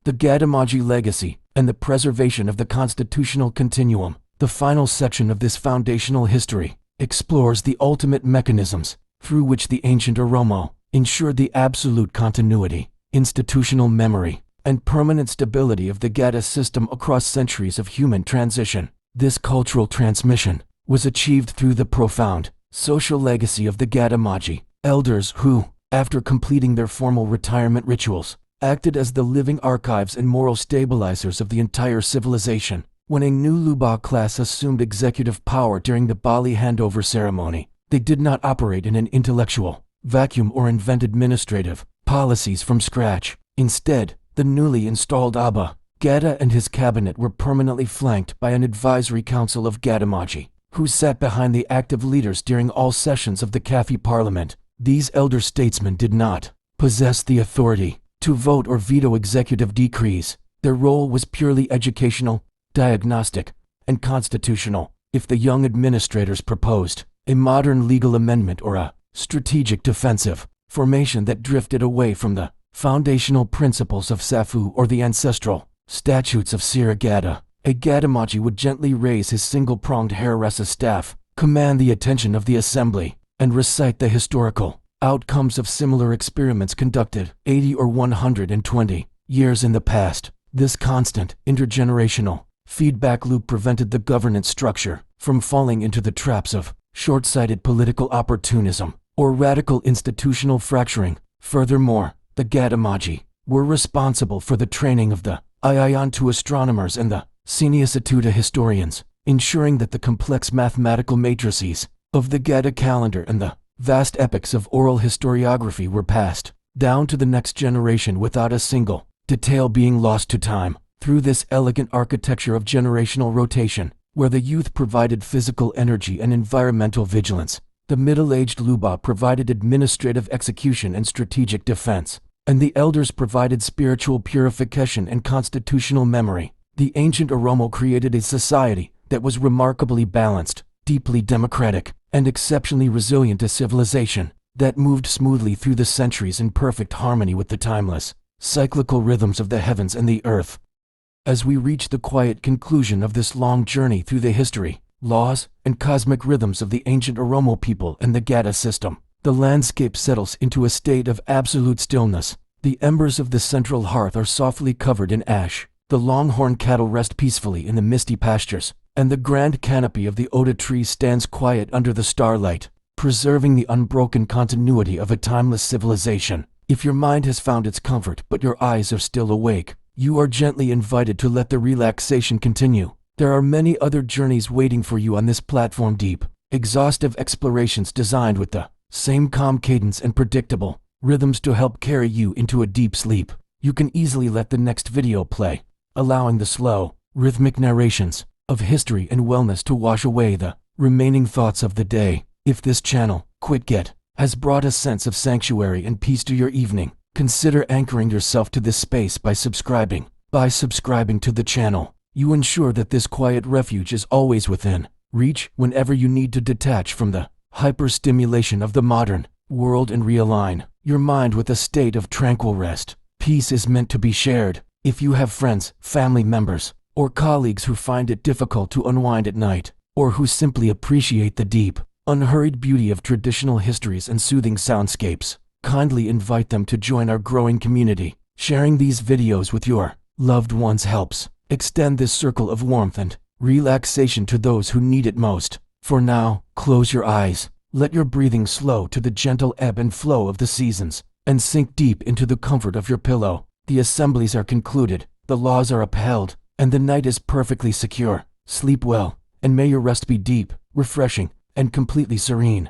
the Gadamaji legacy, and the preservation of the constitutional continuum. The final section of this foundational history explores the ultimate mechanisms through which the ancient Oromo ensured the absolute continuity, institutional memory, and permanent stability of the Gadaa system across centuries of human transition. This cultural transmission was achieved through the profound social legacy of the Gadamaji elders who, after completing their formal retirement rituals, acted as the living archives and moral stabilizers of the entire civilization. When a new Luba class assumed executive power during the Bali handover ceremony, they did not operate in an intellectual vacuum or invent administrative policies from scratch. Instead, the newly installed Abba, Gada and his cabinet were permanently flanked by an advisory council of Gadamaji, who sat behind the active leaders during all sessions of the Kafi parliament. These elder statesmen did not possess the authority to vote or veto executive decrees. Their role was purely educational, diagnostic, and constitutional. If the young administrators proposed a modern legal amendment or a strategic defensive formation that drifted away from the foundational principles of Safu or the ancestral statutes of Sira Gada, a Gadamaji would gently raise his single-pronged Hararasa staff, command the attention of the assembly, and recite the historical outcomes of similar experiments conducted 80 or 120 years in the past. This constant, intergenerational feedback loop prevented the governance structure from falling into the traps of short-sighted political opportunism or radical institutional fracturing. Furthermore, the Gadamaji were responsible for the training of the Iayantu astronomers and the Siniasatuta historians, ensuring that the complex mathematical matrices of the Gada calendar and the vast epics of oral historiography were passed down to the next generation without a single detail being lost to time. Through this elegant architecture of generational rotation, where the youth provided physical energy and environmental vigilance, the middle-aged Luba provided administrative execution and strategic defense, and the elders provided spiritual purification and constitutional memory, the ancient Oromo created a society that was remarkably balanced, deeply democratic, and exceptionally resilient to civilization, that moved smoothly through the centuries in perfect harmony with the timeless, cyclical rhythms of the heavens and the earth. As we reach the quiet conclusion of this long journey through the history, laws, and cosmic rhythms of the ancient Oromo people and the Gadaa system, the landscape settles into a state of absolute stillness. The embers of the central hearth are softly covered in ash, the longhorn cattle rest peacefully in the misty pastures, and the grand canopy of the Oda tree stands quiet under the starlight, preserving the unbroken continuity of a timeless civilization. If your mind has found its comfort but your eyes are still awake, you are gently invited to let the relaxation continue. There are many other journeys waiting for you on this platform, deep, exhaustive explorations designed with the same calm cadence and predictable rhythms to help carry you into a deep sleep. You can easily let the next video play, allowing the slow, rhythmic narrations of history and wellness to wash away the remaining thoughts of the day. If this channel, Quitget, has brought a sense of sanctuary and peace to your evening, consider anchoring yourself to this space by subscribing. By subscribing to the channel, you ensure that this quiet refuge is always within reach whenever you need to detach from the hyper-stimulation of the modern world and realign your mind with a state of tranquil rest. Peace is meant to be shared. If you have friends, family members, or colleagues who find it difficult to unwind at night, or who simply appreciate the deep, unhurried beauty of traditional histories and soothing soundscapes, kindly invite them to join our growing community. Sharing these videos with your loved ones helps extend this circle of warmth and relaxation to those who need it most. For now, close your eyes, let your breathing slow to the gentle ebb and flow of the seasons, and sink deep into the comfort of your pillow. The assemblies are concluded, the laws are upheld, and the night is perfectly secure. Sleep well, and may your rest be deep, refreshing, and completely serene.